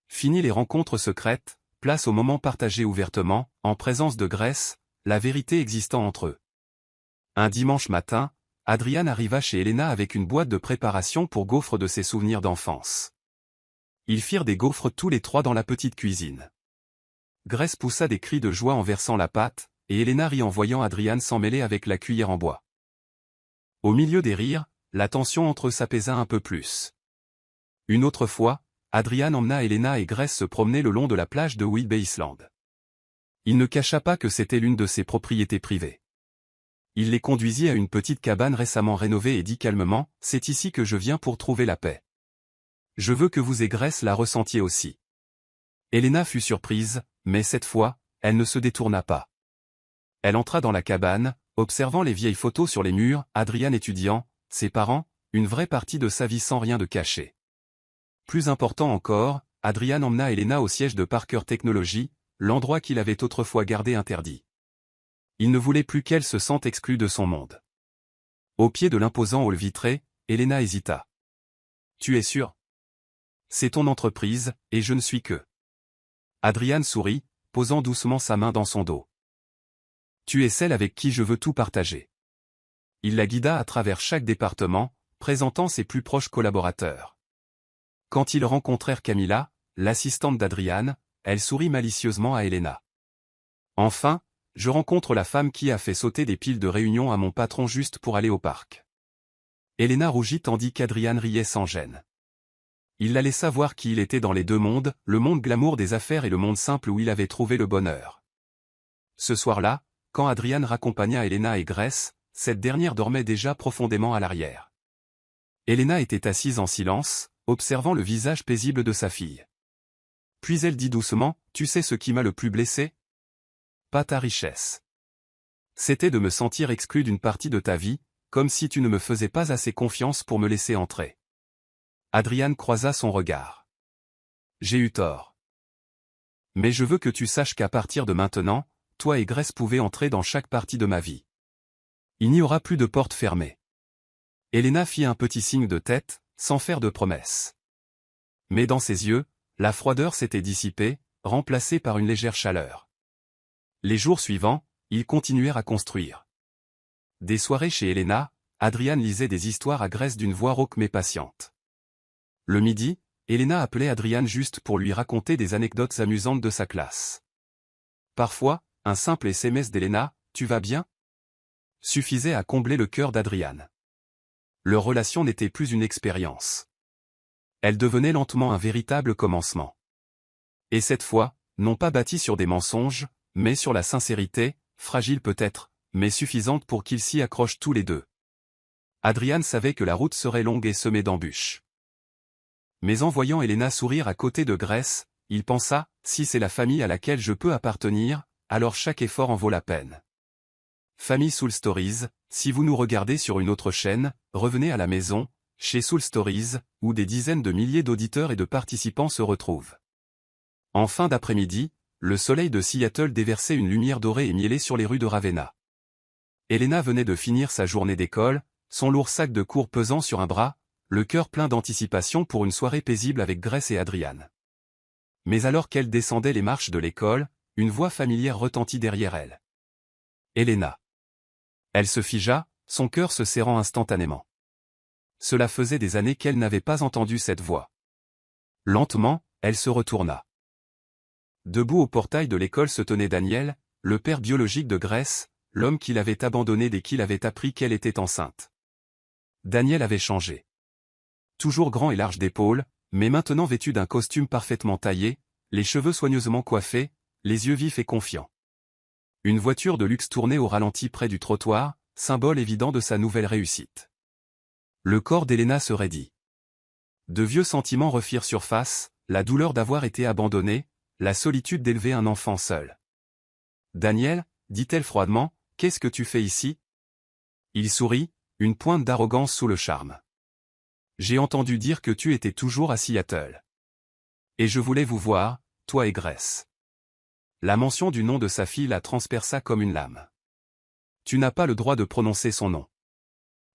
Fini les rencontres secrètes, place au moment partagé ouvertement, en présence de Grace, la vérité existant entre eux. Un dimanche matin, Adrian arriva chez Elena avec une boîte de préparation pour gaufres de ses souvenirs d'enfance. Ils firent des gaufres tous les 3 dans la petite cuisine. Grace poussa des cris de joie en versant la pâte, et Elena rit en voyant Adrian s'emmêler avec la cuillère en bois. Au milieu des rires, la tension entre eux s'apaisa un peu plus. Une autre fois, Adrian emmena Elena et Grace se promener le long de la plage de Whidbey Island. Il ne cacha pas que c'était l'une de ses propriétés privées. Il les conduisit à une petite cabane récemment rénovée et dit calmement, « C'est ici que je viens pour trouver la paix. Je veux que vous et Grace la ressentiez aussi. » Elena fut surprise, mais cette fois, elle ne se détourna pas. Elle entra dans la cabane, observant les vieilles photos sur les murs, Adrian étudiant, ses parents, une vraie partie de sa vie sans rien de caché. Plus important encore, Adrian emmena Elena au siège de Parker Technologies, l'endroit qu'il avait autrefois gardé interdit. Il ne voulait plus qu'elle se sente exclue de son monde. Au pied de l'imposant hall vitré, Elena hésita. « Tu es sûr? C'est ton entreprise, et je ne suis que... » Adrian sourit, posant doucement sa main dans son dos. « Tu es celle avec qui je veux tout partager. » Il la guida à travers chaque département, présentant ses plus proches collaborateurs. Quand ils rencontrèrent Camilla, l'assistante d'Adrian, elle sourit malicieusement à Elena. « Enfin, je rencontre la femme qui a fait sauter des piles de réunions à mon patron juste pour aller au parc. » Elena rougit tandis qu'Adrian riait sans gêne. Il la laissa voir qui il était dans les deux mondes, le monde glamour des affaires et le monde simple où il avait trouvé le bonheur. Ce soir-là, quand Adrian raccompagna Elena et Grace, cette dernière dormait déjà profondément à l'arrière. Elena était assise en silence, observant le visage paisible de sa fille. Puis elle dit doucement, « Tu sais ce qui m'a le plus blessé? Pas ta richesse. C'était de me sentir exclu d'une partie de ta vie, comme si tu ne me faisais pas assez confiance pour me laisser entrer. » Adrian croisa son regard. « J'ai eu tort. Mais je veux que tu saches qu'à partir de maintenant, toi et Grace pouvez entrer dans chaque partie de ma vie. Il n'y aura plus de porte fermée. » Elena fit un petit signe de tête, sans faire de promesse. Mais dans ses yeux, la froideur s'était dissipée, remplacée par une légère chaleur. Les jours suivants, ils continuèrent à construire. Des soirées chez Elena, Adrian lisait des histoires à Grace d'une voix rauque mais patiente. Le midi, Elena appelait Adrian juste pour lui raconter des anecdotes amusantes de sa classe. Parfois, un simple SMS d'Elena, « Tu vas bien ?» suffisait à combler le cœur d'Adrian. Leur relation n'était plus une expérience. Elle devenait lentement un véritable commencement. Et cette fois, non pas bâtie sur des mensonges, mais sur la sincérité, fragile peut-être, mais suffisante pour qu'ils s'y accrochent tous les deux. Adrian savait que la route serait longue et semée d'embûches. Mais en voyant Elena sourire à côté de Grace, il pensa, si c'est la famille à laquelle je peux appartenir, alors chaque effort en vaut la peine. Famille Soul Stories, si vous nous regardez sur une autre chaîne, revenez à la maison, chez Soul Stories, où des dizaines de milliers d'auditeurs et de participants se retrouvent. En fin d'après-midi, le soleil de Seattle déversait une lumière dorée et miellée sur les rues de Ravenna. Elena venait de finir sa journée d'école, son lourd sac de cours pesant sur un bras, le cœur plein d'anticipation pour une soirée paisible avec Grace et Adrian. Mais alors qu'elle descendait les marches de l'école, une voix familière retentit derrière elle. Elena. Elle se figea, son cœur se serrant instantanément. Cela faisait des années qu'elle n'avait pas entendu cette voix. Lentement, elle se retourna. Debout au portail de l'école se tenait Daniel, le père biologique de Grace, l'homme qui l'avait abandonnée dès qu'il avait appris qu'elle était enceinte. Daniel avait changé. Toujours grand et large d'épaules, mais maintenant vêtu d'un costume parfaitement taillé, les cheveux soigneusement coiffés, les yeux vifs et confiants. Une voiture de luxe tournait au ralenti près du trottoir, symbole évident de sa nouvelle réussite. Le corps d'Elena se raidit. De vieux sentiments refirent surface, la douleur d'avoir été abandonnée, la solitude d'élever un enfant seul. « Daniel, » dit-elle froidement, « qu'est-ce que tu fais ici ?» Il sourit, une pointe d'arrogance sous le charme. « J'ai entendu dire que tu étais toujours à Seattle. Et je voulais vous voir, toi et Grace. » La mention du nom de sa fille la transperça comme une lame. « Tu n'as pas le droit de prononcer son nom.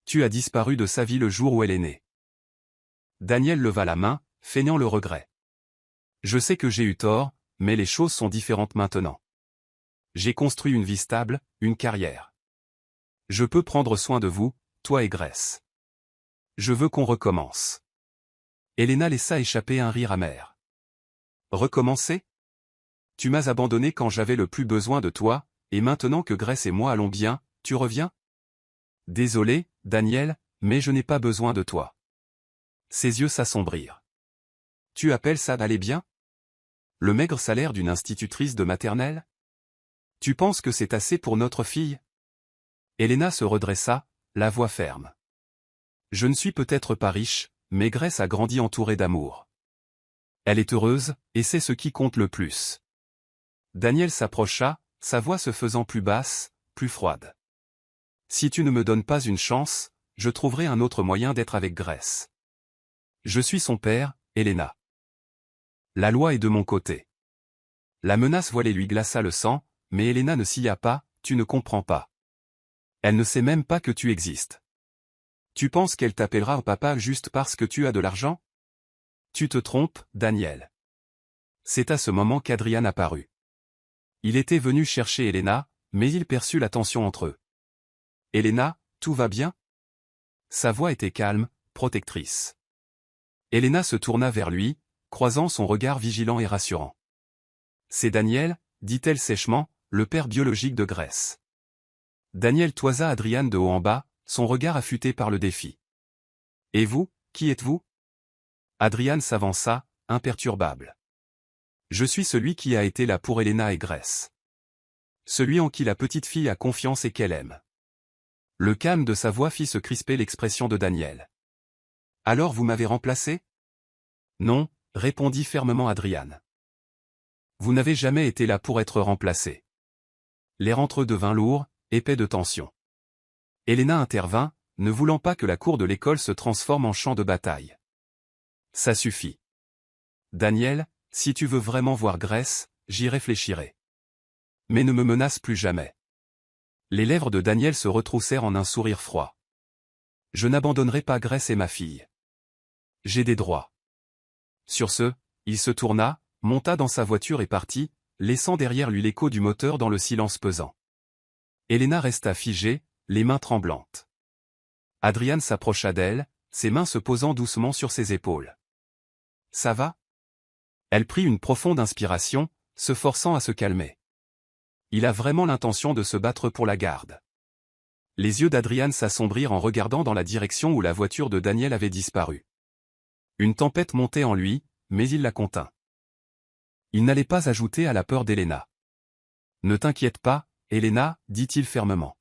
Tu as disparu de sa vie le jour où elle est née. » Daniel leva la main, feignant le regret. « Je sais que j'ai eu tort, mais les choses sont différentes maintenant. J'ai construit une vie stable, une carrière. Je peux prendre soin de vous, toi et Grace. Je veux qu'on recommence. » Elena laissa échapper un rire amer. « Recommencer ? Tu m'as abandonné quand j'avais le plus besoin de toi, et maintenant que Grace et moi allons bien, tu reviens ? Désolé, Daniel, mais je n'ai pas besoin de toi. » Ses yeux s'assombrirent. « Tu appelles ça aller bien? Le maigre salaire d'une institutrice de maternelle? Tu penses que c'est assez pour notre fille? Elena se redressa, la voix ferme. Je ne suis peut-être pas riche, mais Grace a grandi entourée d'amour. Elle est heureuse, et c'est ce qui compte le plus. Daniel s'approcha, sa voix se faisant plus basse, plus froide. Si tu ne me donnes pas une chance, je trouverai un autre moyen d'être avec Grace. Je suis son père, Elena. La loi est de mon côté. La menace voilée lui glaça le sang, mais Elena ne s'y a pas, tu ne comprends pas. Elle ne sait même pas que tu existes. Tu penses qu'elle t'appellera au papa juste parce que tu as de l'argent? Tu te trompes, Daniel. C'est à ce moment qu'Adrian apparut. Il était venu chercher Elena, mais il perçut la tension entre eux. Elena, tout va bien? Sa voix était calme, protectrice. Elena se tourna vers lui, croisant son regard vigilant et rassurant. C'est Daniel, dit-elle sèchement, le père biologique de Grace. Daniel toisa Adrian de haut en bas, son regard affûté par le défi. Et vous, qui êtes-vous? Adrian s'avança, imperturbable. Je suis celui qui a été là pour Elena et Grace. Celui en qui la petite fille a confiance et qu'elle aime. Le calme de sa voix fit se crisper l'expression de Daniel. Alors vous m'avez remplacé? Non, répondit fermement Adrian. Vous n'avez jamais été là pour être remplacé. L'air entre eux devint lourd, épais de tension. Elena intervint, ne voulant pas que la cour de l'école se transforme en champ de bataille. Ça suffit. Daniel, si tu veux vraiment voir Grace, j'y réfléchirai. Mais ne me menace plus jamais. Les lèvres de Daniel se retroussèrent en un sourire froid. Je n'abandonnerai pas Grace et ma fille. J'ai des droits. Sur ce, il se tourna, monta dans sa voiture et partit, laissant derrière lui l'écho du moteur dans le silence pesant. Elena resta figée, les mains tremblantes. Adrian s'approcha d'elle, ses mains se posant doucement sur ses épaules. Ça va? Elle prit une profonde inspiration, se forçant à se calmer. Il a vraiment l'intention de se battre pour la garde. Les yeux d'Adrian s'assombrirent en regardant dans la direction où la voiture de Daniel avait disparu. Une tempête montait en lui, mais il la contint. Il n'allait pas ajouter à la peur d'Elena. Ne t'inquiète pas, Elena, dit-il fermement.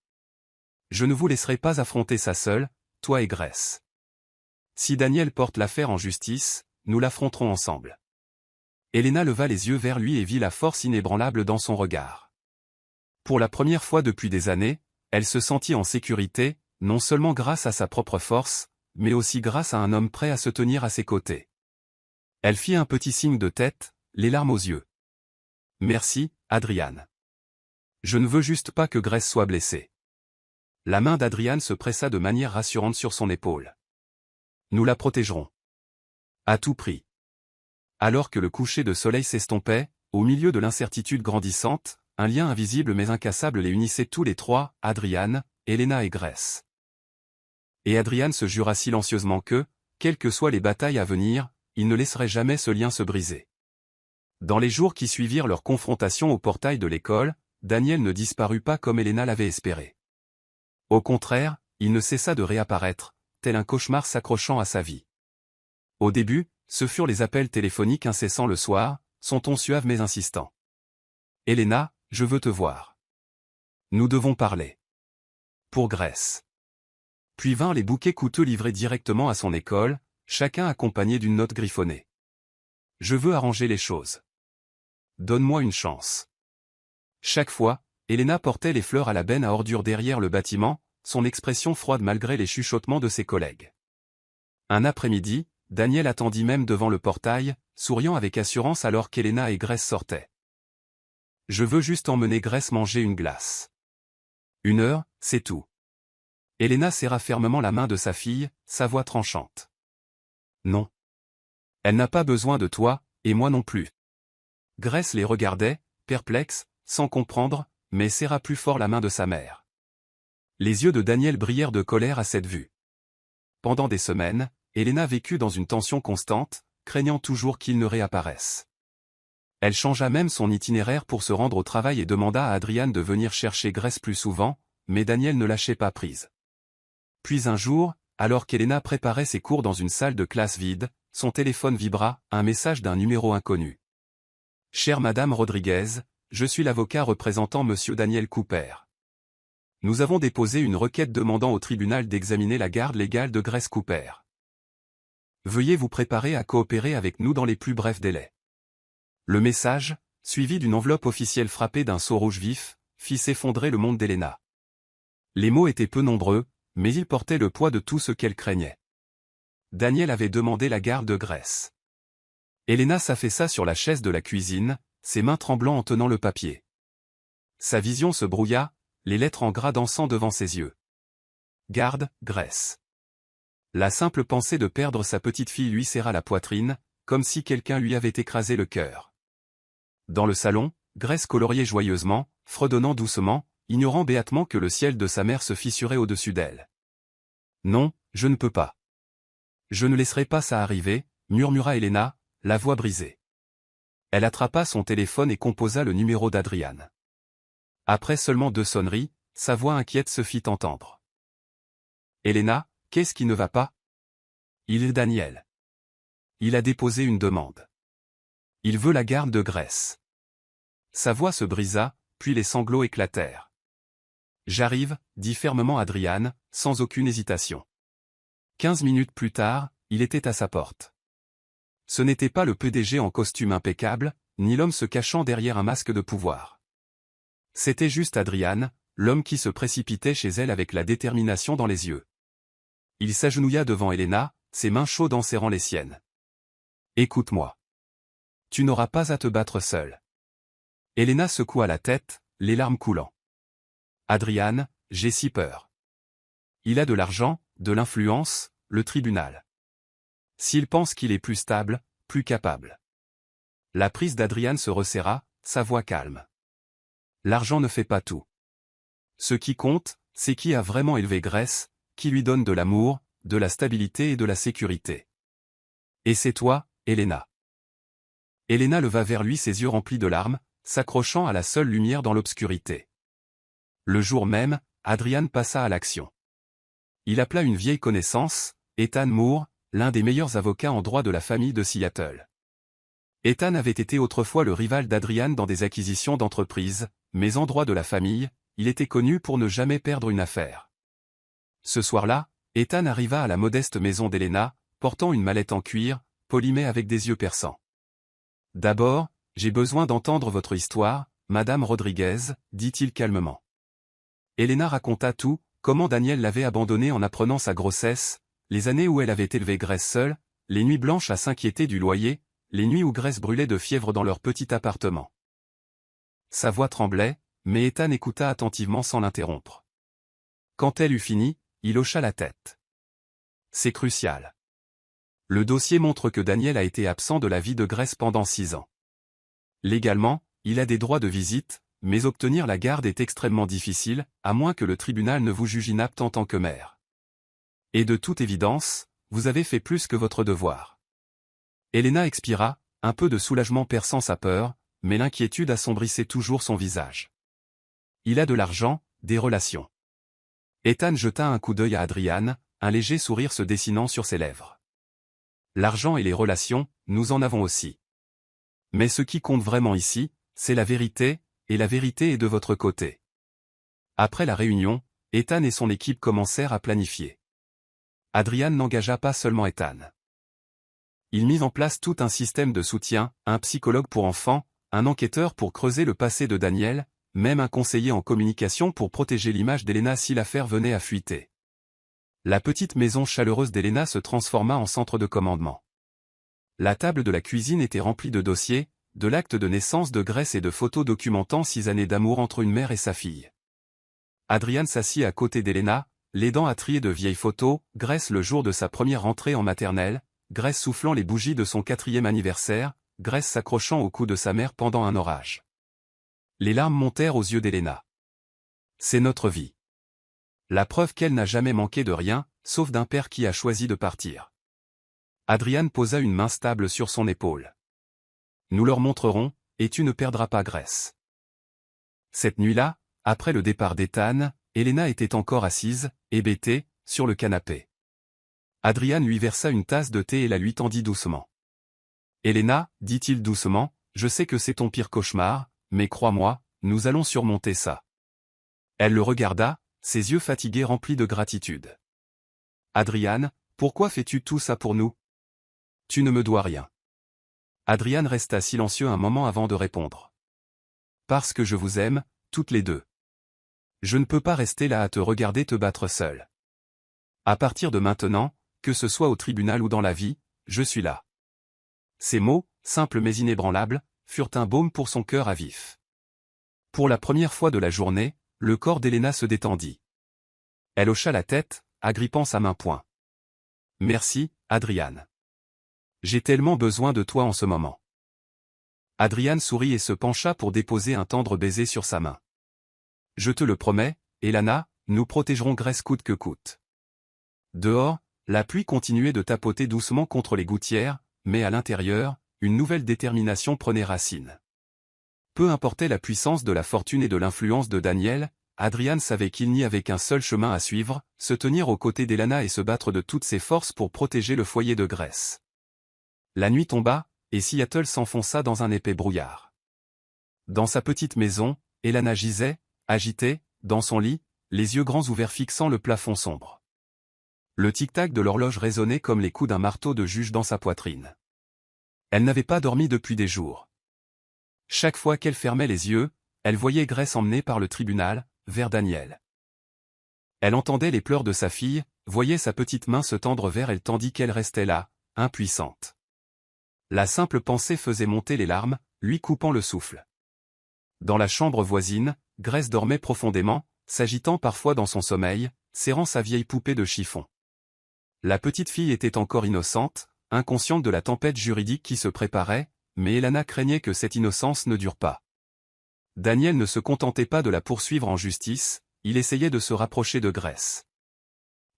Je ne vous laisserai pas affronter ça seul, toi et Grace. Si Daniel porte l'affaire en justice, nous l'affronterons ensemble. Elena leva les yeux vers lui et vit la force inébranlable dans son regard. Pour la première fois depuis des années, elle se sentit en sécurité, non seulement grâce à sa propre force, mais aussi grâce à un homme prêt à se tenir à ses côtés. Elle fit un petit signe de tête, les larmes aux yeux. Merci, Adrian. Je ne veux juste pas que Grace soit blessée. La main d'Adrian se pressa de manière rassurante sur son épaule. Nous la protégerons. À tout prix. Alors que le coucher de soleil s'estompait, au milieu de l'incertitude grandissante, un lien invisible mais incassable les unissait tous les trois, Adrian, Elena et Grace. Et Adrian se jura silencieusement que, quelles que soient les batailles à venir, il ne laisserait jamais ce lien se briser. Dans les jours qui suivirent leur confrontation au portail de l'école, Daniel ne disparut pas comme Elena l'avait espéré. Au contraire, il ne cessa de réapparaître, tel un cauchemar s'accrochant à sa vie. Au début, ce furent les appels téléphoniques incessants le soir, son ton suave mais insistant. « Elena, je veux te voir. Nous devons parler. » Pour Grace. Puis vinrent les bouquets coûteux livrés directement à son école, chacun accompagné d'une note griffonnée. « Je veux arranger les choses. Donne-moi une chance. » Chaque fois, Elena portait les fleurs à la benne à ordures derrière le bâtiment, son expression froide malgré les chuchotements de ses collègues. Un après-midi, Daniel attendit même devant le portail, souriant avec assurance alors qu'Elena et Grace sortaient. « Je veux juste emmener Grace manger une glace. 1 heure, c'est tout. » Elena serra fermement la main de sa fille, sa voix tranchante. « Non. Elle n'a pas besoin de toi, et moi non plus. » Grace les regardait, perplexe, sans comprendre, mais serra plus fort la main de sa mère. Les yeux de Daniel brillèrent de colère à cette vue. Pendant des semaines, Elena vécut dans une tension constante, craignant toujours qu'il ne réapparaisse. Elle changea même son itinéraire pour se rendre au travail et demanda à Adrian de venir chercher Grace plus souvent, mais Daniel ne lâchait pas prise. Puis un jour, alors qu'Elena préparait ses cours dans une salle de classe vide, son téléphone vibra, un message d'un numéro inconnu. « Chère Madame Rodriguez, je suis l'avocat représentant Monsieur Daniel Cooper. Nous avons déposé une requête demandant au tribunal d'examiner la garde légale de Grace Cooper. Veuillez vous préparer à coopérer avec nous dans les plus brefs délais. » Le message, suivi d'une enveloppe officielle frappée d'un sceau rouge vif, fit s'effondrer le monde d'Elena. Les mots étaient peu nombreux, mais ils portaient le poids de tout ce qu'elle craignait. Daniel avait demandé la garde de Grace. Elena s'affaissa sur la chaise de la cuisine, ses mains tremblant en tenant le papier. Sa vision se brouilla, les lettres en gras dansant devant ses yeux. Garde, Grace. La simple pensée de perdre sa petite fille lui serra la poitrine, comme si quelqu'un lui avait écrasé le cœur. Dans le salon, Grace coloriait joyeusement, fredonnant doucement, ignorant béatement que le ciel de sa mère se fissurait au-dessus d'elle. « Non, je ne peux pas. Je ne laisserai pas ça arriver, » murmura Elena, la voix brisée. Elle attrapa son téléphone et composa le numéro d'Adrian. Après seulement 2 sonneries, sa voix inquiète se fit entendre. « Elena, qu'est-ce qui ne va pas ? Il est Daniel. Il a déposé une demande. Il veut la garde de Grace. » Sa voix se brisa, puis les sanglots éclatèrent. « J'arrive, » dit fermement Adrian, sans aucune hésitation. 15 minutes plus tard, il était à sa porte. Ce n'était pas le PDG en costume impeccable, ni l'homme se cachant derrière un masque de pouvoir. C'était juste Adrian, l'homme qui se précipitait chez elle avec la détermination dans les yeux. Il s'agenouilla devant Elena, ses mains chaudes en serrant les siennes. « Écoute-moi. Tu n'auras pas à te battre seule. » Elena secoua la tête, les larmes coulant. « Adrian, j'ai si peur. Il a de l'argent, de l'influence, le tribunal. S'il pense qu'il est plus stable, plus capable. » La prise d'Adrian se resserra, sa voix calme. « L'argent ne fait pas tout. Ce qui compte, c'est qui a vraiment élevé Grace, qui lui donne de l'amour, de la stabilité et de la sécurité. Et c'est toi, Elena. » Elena leva vers lui ses yeux remplis de larmes, s'accrochant à la seule lumière dans l'obscurité. Le jour même, Adrian passa à l'action. Il appela une vieille connaissance, Ethan Moore, l'un des meilleurs avocats en droit de la famille de Seattle. Ethan avait été autrefois le rival d'Adrian dans des acquisitions d'entreprises, mais en droit de la famille, il était connu pour ne jamais perdre une affaire. Ce soir-là, Ethan arriva à la modeste maison d'Elena, portant une mallette en cuir, polimée avec des yeux perçants. « D'abord, j'ai besoin d'entendre votre histoire, Madame Rodriguez, » dit-il calmement. Elena raconta tout, comment Daniel l'avait abandonnée en apprenant sa grossesse, les années où elle avait élevé Grace seule, les nuits blanches à s'inquiéter du loyer, les nuits où Grace brûlait de fièvre dans leur petit appartement. Sa voix tremblait, mais Ethan écouta attentivement sans l'interrompre. Quand elle eut fini, il hocha la tête. « C'est crucial. Le dossier montre que Daniel a été absent de la vie de Grace pendant 6 ans. Légalement, il a des droits de visite, mais obtenir la garde est extrêmement difficile, à moins que le tribunal ne vous juge inapte en tant que mère. Et de toute évidence, vous avez fait plus que votre devoir. » Elena expira, un peu de soulagement perçant sa peur, mais l'inquiétude assombrissait toujours son visage. Il a de l'argent, des relations. Ethan jeta un coup d'œil à Adrian, un léger sourire se dessinant sur ses lèvres. L'argent et les relations, nous en avons aussi. Mais ce qui compte vraiment ici, c'est la vérité, et la vérité est de votre côté. Après la réunion, Ethan et son équipe commencèrent à planifier. Adrian n'engagea pas seulement Ethan. Il mit en place tout un système de soutien, un psychologue pour enfants, un enquêteur pour creuser le passé de Daniel, même un conseiller en communication pour protéger l'image d'Elena si l'affaire venait à fuiter. La petite maison chaleureuse d'Elena se transforma en centre de commandement. La table de la cuisine était remplie de dossiers, de l'acte de naissance de Grace et de photos documentant 6 années d'amour entre une mère et sa fille. Adrian s'assit à côté d'Elena, l'aidant à trier de vieilles photos, Grace le jour de sa première rentrée en maternelle, Grace soufflant les bougies de son 4e anniversaire, Grace s'accrochant au cou de sa mère pendant un orage. Les larmes montèrent aux yeux d'Elena. C'est notre vie. La preuve qu'elle n'a jamais manqué de rien, sauf d'un père qui a choisi de partir. Adrian posa une main stable sur son épaule. Nous leur montrerons, et tu ne perdras pas Grace. Cette nuit-là, après le départ d'Ethan, Elena était encore assise, hébétée, sur le canapé. Adrian lui versa une tasse de thé et la lui tendit doucement. Helena, dit-il doucement, je sais que c'est ton pire cauchemar, mais crois-moi, nous allons surmonter ça. Elle le regarda, ses yeux fatigués remplis de gratitude. Adrian, pourquoi fais-tu tout ça pour nous? Tu ne me dois rien. Adrian resta silencieux un moment avant de répondre. Parce que je vous aime, toutes les deux. Je ne peux pas rester là à te regarder te battre seul. À partir de maintenant, que ce soit au tribunal ou dans la vie, je suis là. Ces mots, simples mais inébranlables, furent un baume pour son cœur à vif. Pour la première fois de la journée, le corps d'Helena se détendit. Elle hocha la tête, agrippant sa main-poing. Merci, Adrian. J'ai tellement besoin de toi en ce moment. Adrian sourit et se pencha pour déposer un tendre baiser sur sa main. Je te le promets, Helena, nous protégerons Grace coûte que coûte. Dehors, la pluie continuait de tapoter doucement contre les gouttières, mais à l'intérieur, une nouvelle détermination prenait racine. Peu importait la puissance de la fortune et de l'influence de Daniel, Adrian savait qu'il n'y avait qu'un seul chemin à suivre, se tenir aux côtés d'Helena et se battre de toutes ses forces pour protéger le foyer de Grace. La nuit tomba, et Seattle s'enfonça dans un épais brouillard. Dans sa petite maison, Helena gisait, agitée, dans son lit, les yeux grands ouverts fixant le plafond sombre. Le tic-tac de l'horloge résonnait comme les coups d'un marteau de juge dans sa poitrine. Elle n'avait pas dormi depuis des jours. Chaque fois qu'elle fermait les yeux, elle voyait Grace emmenée par le tribunal, vers Daniel. Elle entendait les pleurs de sa fille, voyait sa petite main se tendre vers elle tandis qu'elle restait là, impuissante. La simple pensée faisait monter les larmes, lui coupant le souffle. Dans la chambre voisine, Grace dormait profondément, s'agitant parfois dans son sommeil, serrant sa vieille poupée de chiffon. La petite fille était encore innocente, inconsciente de la tempête juridique qui se préparait, mais Helena craignait que cette innocence ne dure pas. Daniel ne se contentait pas de la poursuivre en justice, il essayait de se rapprocher de Grace.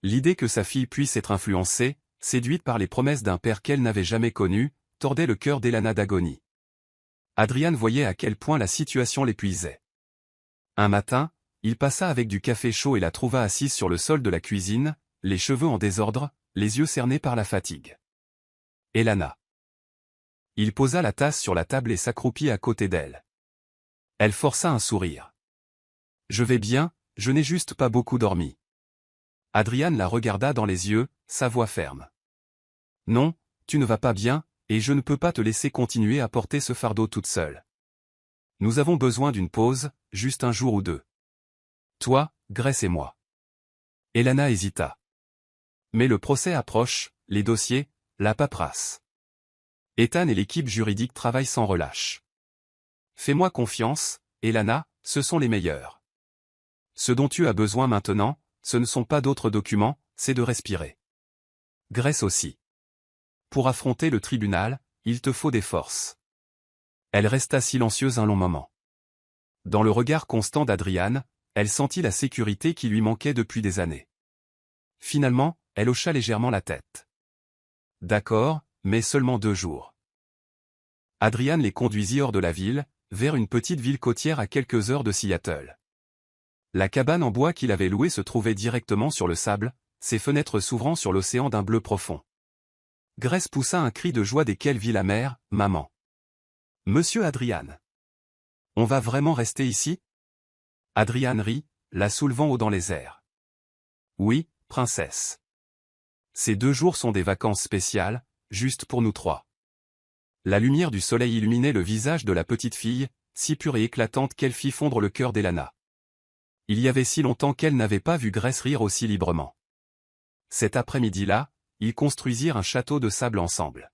L'idée que sa fille puisse être influencée, séduite par les promesses d'un père qu'elle n'avait jamais connu, tordait le cœur d'Helena d'agonie. Adrian voyait à quel point la situation l'épuisait. Un matin, il passa avec du café chaud et la trouva assise sur le sol de la cuisine, les cheveux en désordre, les yeux cernés par la fatigue. Helena. Il posa la tasse sur la table et s'accroupit à côté d'elle. Elle força un sourire. Je vais bien, je n'ai juste pas beaucoup dormi. Adrian la regarda dans les yeux, sa voix ferme. Non, tu ne vas pas bien, et je ne peux pas te laisser continuer à porter ce fardeau toute seule. Nous avons besoin d'une pause, juste un jour ou deux. Toi, Grace et moi. Helena hésita. Mais le procès approche, les dossiers, la paperasse. Ethan et l'équipe juridique travaillent sans relâche. Fais-moi confiance, Helena, ce sont les meilleurs. Ce dont tu as besoin maintenant, ce ne sont pas d'autres documents, c'est de respirer. Grace aussi. Pour affronter le tribunal, il te faut des forces. Elle resta silencieuse un long moment. Dans le regard constant d'Adrian, elle sentit la sécurité qui lui manquait depuis des années. Finalement, elle hocha légèrement la tête. D'accord, mais seulement 2 jours. Adrian les conduisit hors de la ville, vers une petite ville côtière à quelques heures de Seattle. La cabane en bois qu'il avait louée se trouvait directement sur le sable, ses fenêtres s'ouvrant sur l'océan d'un bleu profond. Grace poussa un cri de joie desquels vit la mère, maman. Monsieur Adrian. On va vraiment rester ici? Adrian rit, la soulevant haut dans les airs. Oui, princesse. Ces 2 jours sont des vacances spéciales, juste pour nous 3. La lumière du soleil illuminait le visage de la petite fille, si pure et éclatante qu'elle fit fondre le cœur d'Helena. Il y avait si longtemps qu'elle n'avait pas vu Grace rire aussi librement. Cet après-midi-là, ils construisirent un château de sable ensemble.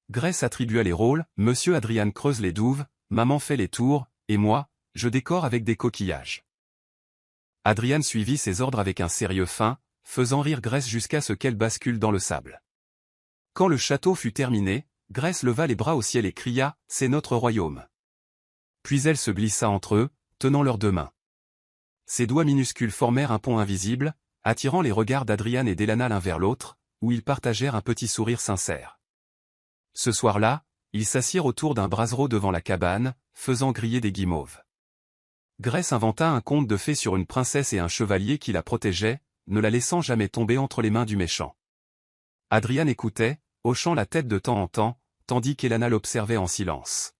Grace attribua les rôles, Monsieur Adrian creuse les douves, Maman fait les tours, et moi, je décore avec des coquillages. Adrian suivit ses ordres avec un sérieux fin, faisant rire Grace jusqu'à ce qu'elle bascule dans le sable. Quand le château fut terminé, Grace leva les bras au ciel et cria « C'est notre royaume ». Puis elle se glissa entre eux, tenant leurs 2 mains. Ses doigts minuscules formèrent un pont invisible, attirant les regards d'Adrian et d'Helena l'un vers l'autre, où ils partagèrent un petit sourire sincère. Ce soir-là, ils s'assirent autour d'un brasero devant la cabane, faisant griller des guimauves. Grace inventa un conte de fées sur une princesse et un chevalier qui la protégeait, ne la laissant jamais tomber entre les mains du méchant. Adrian écoutait, hochant la tête de temps en temps, tandis qu'Elana l'observait en silence.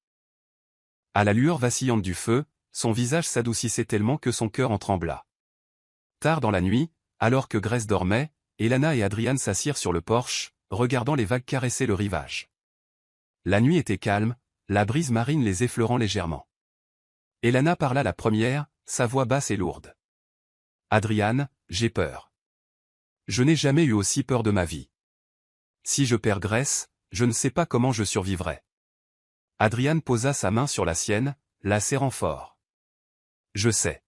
À la lueur vacillante du feu, son visage s'adoucissait tellement que son cœur en trembla. Tard dans la nuit, alors que Grace dormait, Elana et Adrian s'assirent sur le porche, regardant les vagues caresser le rivage. La nuit était calme, la brise marine les effleurant légèrement. Elana parla la première, sa voix basse et lourde. « Adrian, j'ai peur. Je n'ai jamais eu aussi peur de ma vie. Si je perds Grace, je ne sais pas comment je survivrai. » Adrian posa sa main sur la sienne, la serrant fort. « Je sais.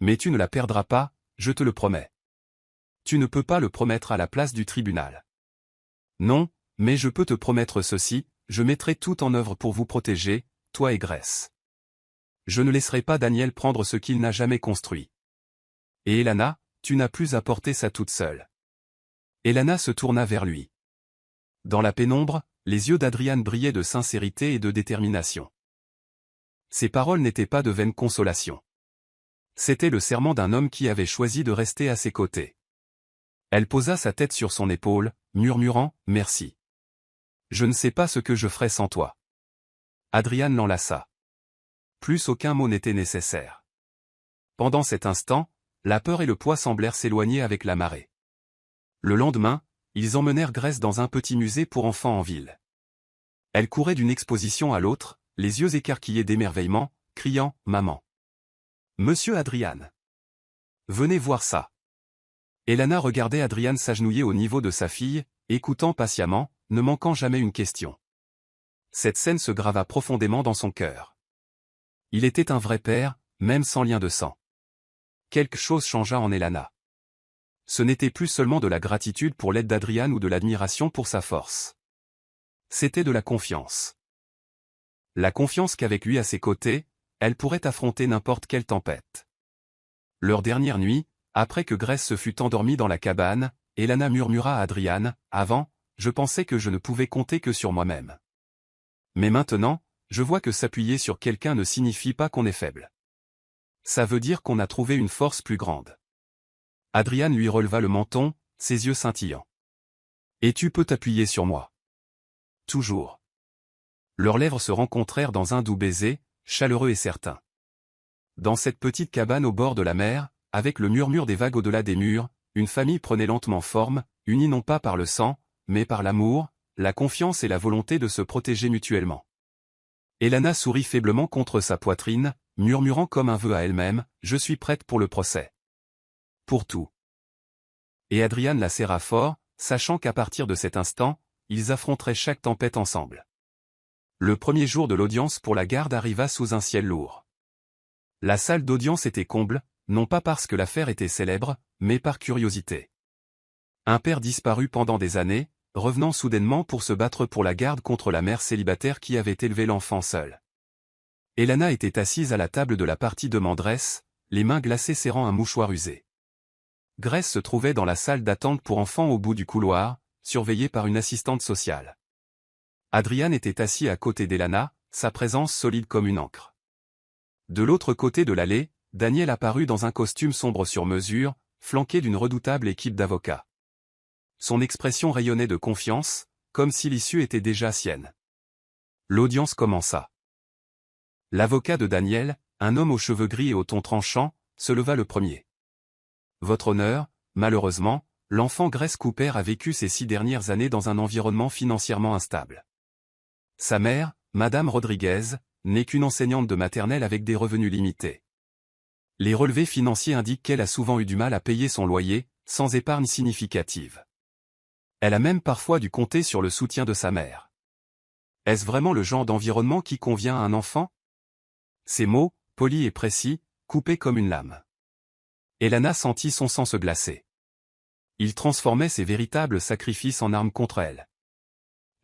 Mais tu ne la perdras pas, je te le promets. Tu ne peux pas le promettre à la place du tribunal. Non, mais je peux te promettre ceci, je mettrai tout en œuvre pour vous protéger, toi et Grace. Je ne laisserai pas Daniel prendre ce qu'il n'a jamais construit. Et Elana, tu n'as plus à porter ça toute seule. » Elana se tourna vers lui. Dans la pénombre, les yeux d'Adrian brillaient de sincérité et de détermination. Ces paroles n'étaient pas de vaine consolation. C'était le serment d'un homme qui avait choisi de rester à ses côtés. Elle posa sa tête sur son épaule, murmurant « Merci. Je ne sais pas ce que je ferais sans toi. » Adrian l'enlaça. Plus aucun mot n'était nécessaire. Pendant cet instant, la peur et le poids semblèrent s'éloigner avec la marée. Le lendemain, ils emmenèrent Grace dans un petit musée pour enfants en ville. Elle courait d'une exposition à l'autre, les yeux écarquillés d'émerveillement, criant « Maman !»« Monsieur Adrian !»« Venez voir ça !» Elana regardait Adrian s'agenouiller au niveau de sa fille, écoutant patiemment, ne manquant jamais une question. Cette scène se grava profondément dans son cœur. Il était un vrai père, même sans lien de sang. Quelque chose changea en Elana. Ce n'était plus seulement de la gratitude pour l'aide d'Adrian ou de l'admiration pour sa force. C'était de la confiance. La confiance qu'avec lui à ses côtés, elle pourrait affronter n'importe quelle tempête. Leur dernière nuit, après que Grace se fut endormie dans la cabane, Elana murmura à Adrian, « Avant, je pensais que je ne pouvais compter que sur moi-même. Mais maintenant, je vois que s'appuyer sur quelqu'un ne signifie pas qu'on est faible. Ça veut dire qu'on a trouvé une force plus grande. » Adrian lui releva le menton, ses yeux scintillants. « Et tu peux t'appuyer sur moi. » Toujours. Leurs lèvres se rencontrèrent dans un doux baiser, chaleureux et certain. Dans cette petite cabane au bord de la mer, avec le murmure des vagues au-delà des murs, une famille prenait lentement forme, unie non pas par le sang, mais par l'amour, la confiance et la volonté de se protéger mutuellement. Elana sourit faiblement contre sa poitrine, murmurant comme un vœu à elle-même, « Je suis prête pour le procès. Pour tout. » Et Adrian la serra fort, sachant qu'à partir de cet instant, ils affronteraient chaque tempête ensemble. Le premier jour de l'audience pour la garde arriva sous un ciel lourd. La salle d'audience était comble, non pas parce que l'affaire était célèbre, mais par curiosité. Un père disparu pendant des années, revenant soudainement pour se battre pour la garde contre la mère célibataire qui avait élevé l'enfant seul. Elana était assise à la table de la partie demanderesse, les mains glacées serrant un mouchoir usé. Grace se trouvait dans la salle d'attente pour enfants au bout du couloir, surveillée par une assistante sociale. Adrian était assis à côté d'Elana, sa présence solide comme une ancre. De l'autre côté de l'allée, Daniel apparut dans un costume sombre sur mesure, flanqué d'une redoutable équipe d'avocats. Son expression rayonnait de confiance, comme si l'issue était déjà sienne. L'audience commença. L'avocat de Daniel, un homme aux cheveux gris et au ton tranchant, se leva le premier. « Votre honneur, malheureusement, l'enfant Grace Cooper a vécu ces 6 dernières années dans un environnement financièrement instable. Sa mère, Madame Rodriguez, n'est qu'une enseignante de maternelle avec des revenus limités. Les relevés financiers indiquent qu'elle a souvent eu du mal à payer son loyer, sans épargne significative. Elle a même parfois dû compter sur le soutien de sa mère. Est-ce vraiment le genre d'environnement qui convient à un enfant ? » Ces mots, polis et précis, coupaient comme une lame. Elana sentit son sang se glacer. Il transformait ses véritables sacrifices en armes contre elle.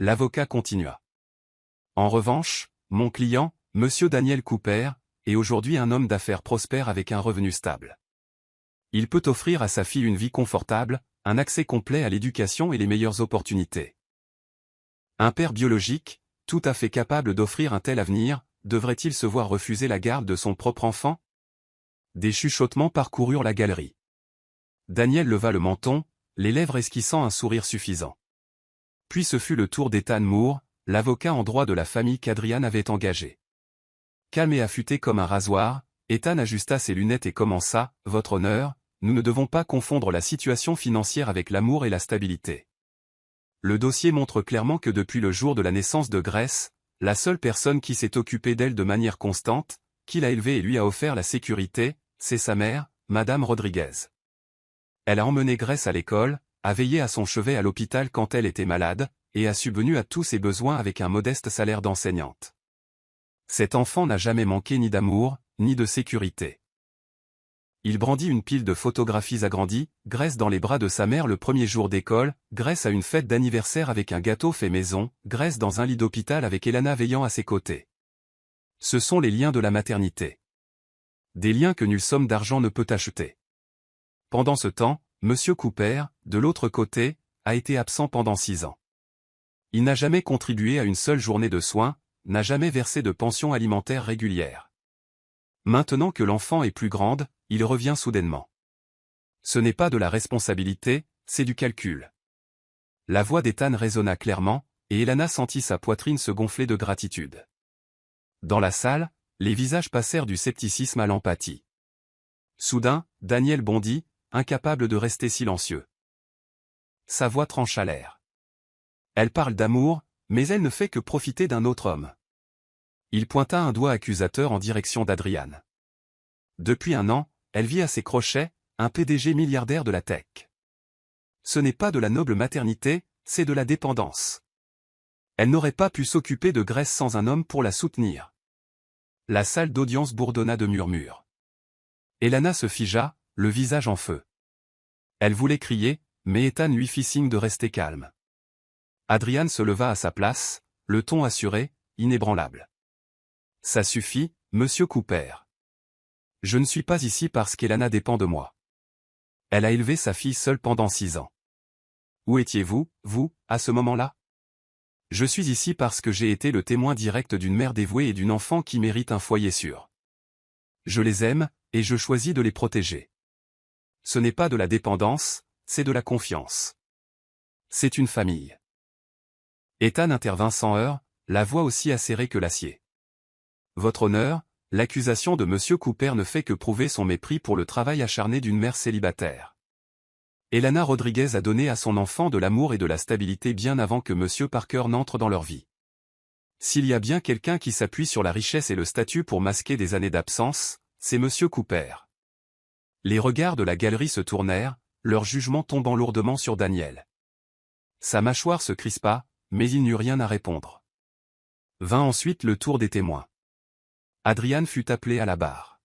L'avocat continua. « En revanche, mon client, Monsieur Daniel Cooper, est aujourd'hui un homme d'affaires prospère avec un revenu stable. Il peut offrir à sa fille une vie confortable, un accès complet à l'éducation et les meilleures opportunités. Un père biologique, tout à fait capable d'offrir un tel avenir, devrait-il se voir refuser la garde de son propre enfant ? » Des chuchotements parcoururent la galerie. Daniel leva le menton, les lèvres esquissant un sourire suffisant. Puis ce fut le tour d'Ethan Moore, l'avocat en droit de la famille qu'Adrian avait engagé. Calme et affûté comme un rasoir, Ethan ajusta ses lunettes et commença, « Votre honneur, nous ne devons pas confondre la situation financière avec l'amour et la stabilité. Le dossier montre clairement que depuis le jour de la naissance de Grace, la seule personne qui s'est occupée d'elle de manière constante, qui l'a élevée et lui a offert la sécurité, c'est sa mère, Madame Rodriguez. Elle a emmené Grace à l'école, a veillé à son chevet à l'hôpital quand elle était malade, et a subvenu à tous ses besoins avec un modeste salaire d'enseignante. Cet enfant n'a jamais manqué ni d'amour, ni de sécurité. » Il brandit une pile de photographies agrandies, Grace dans les bras de sa mère le premier jour d'école, Grace à une fête d'anniversaire avec un gâteau fait maison, Grace dans un lit d'hôpital avec Elana veillant à ses côtés. Ce sont les liens de la maternité. Des liens que nulle somme d'argent ne peut acheter. Pendant ce temps, Monsieur Cooper, de l'autre côté, a été absent pendant 6 ans. Il n'a jamais contribué à une seule journée de soins, n'a jamais versé de pension alimentaire régulière. Maintenant que l'enfant est plus grande, il revient soudainement. Ce n'est pas de la responsabilité, c'est du calcul. La voix d'Ethan résonna clairement, et Elana sentit sa poitrine se gonfler de gratitude. Dans la salle, les visages passèrent du scepticisme à l'empathie. Soudain, Daniel bondit, incapable de rester silencieux. Sa voix trancha l'air. Elle parle d'amour, mais elle ne fait que profiter d'un autre homme. Il pointa un doigt accusateur en direction d'Adrian. Depuis 1 an, elle vit à ses crochets, un PDG milliardaire de la tech. Ce n'est pas de la noble maternité, c'est de la dépendance. Elle n'aurait pas pu s'occuper de Grace sans un homme pour la soutenir. La salle d'audience bourdonna de murmures. Elana se figea, le visage en feu. Elle voulait crier, mais Ethan lui fit signe de rester calme. Adrian se leva à sa place, le ton assuré, inébranlable. « Ça suffit, Monsieur Cooper. Je ne suis pas ici parce qu'Elana dépend de moi. Elle a élevé sa fille seule pendant 6 ans. Où étiez-vous, vous, à ce moment-là? Je suis ici parce que j'ai été le témoin direct d'une mère dévouée et d'une enfant qui mérite un foyer sûr. Je les aime, et je choisis de les protéger. Ce n'est pas de la dépendance, c'est de la confiance. C'est une famille. » Ethan intervint sans heurts, la voix aussi acérée que l'acier. « Votre honneur, l'accusation de Monsieur Cooper ne fait que prouver son mépris pour le travail acharné d'une mère célibataire. Elana Rodriguez a donné à son enfant de l'amour et de la stabilité bien avant que Monsieur Parker n'entre dans leur vie. S'il y a bien quelqu'un qui s'appuie sur la richesse et le statut pour masquer des années d'absence, c'est Monsieur Cooper. » Les regards de la galerie se tournèrent, leur jugement tombant lourdement sur Daniel. Sa mâchoire se crispa, mais il n'eut rien à répondre. Vint ensuite le tour des témoins. Adrian fut appelé à la barre.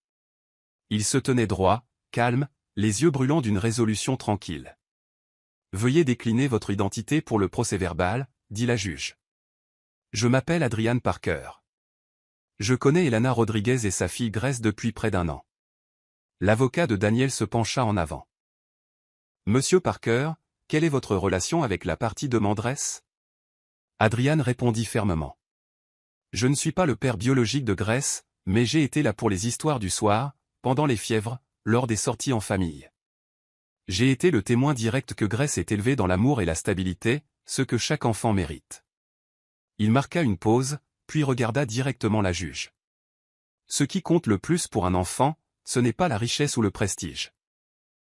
Il se tenait droit, calme, les yeux brûlants d'une résolution tranquille. « Veuillez décliner votre identité pour le procès-verbal, » dit la juge. « Je m'appelle Adrian Parker. Je connais Elana Rodriguez et sa fille Grace depuis près d'1 an. » L'avocat de Daniel se pencha en avant. « Monsieur Parker, quelle est votre relation avec la partie demanderesse ?» Adrian répondit fermement. « Je ne suis pas le père biologique de Grace, mais j'ai été là pour les histoires du soir, pendant les fièvres, lors des sorties en famille. J'ai été le témoin direct que Grace est élevée dans l'amour et la stabilité, ce que chaque enfant mérite. » Il marqua une pause, puis regarda directement la juge. « Ce qui compte le plus pour un enfant, ce n'est pas la richesse ou le prestige.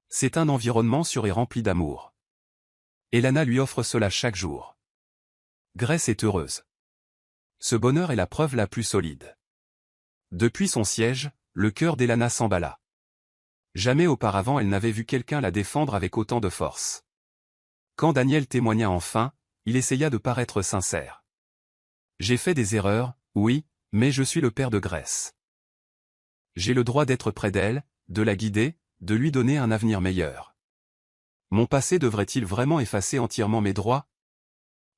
C'est un environnement sûr et rempli d'amour. Elana lui offre cela chaque jour. Grace est heureuse. Ce bonheur est la preuve la plus solide. » Depuis son siège, le cœur d'Elana s'emballa. Jamais auparavant elle n'avait vu quelqu'un la défendre avec autant de force. Quand Daniel témoigna enfin, il essaya de paraître sincère. « J'ai fait des erreurs, oui, mais je suis le père de Grace. J'ai le droit d'être près d'elle, de la guider, de lui donner un avenir meilleur. Mon passé devrait-il vraiment effacer entièrement mes droits ?»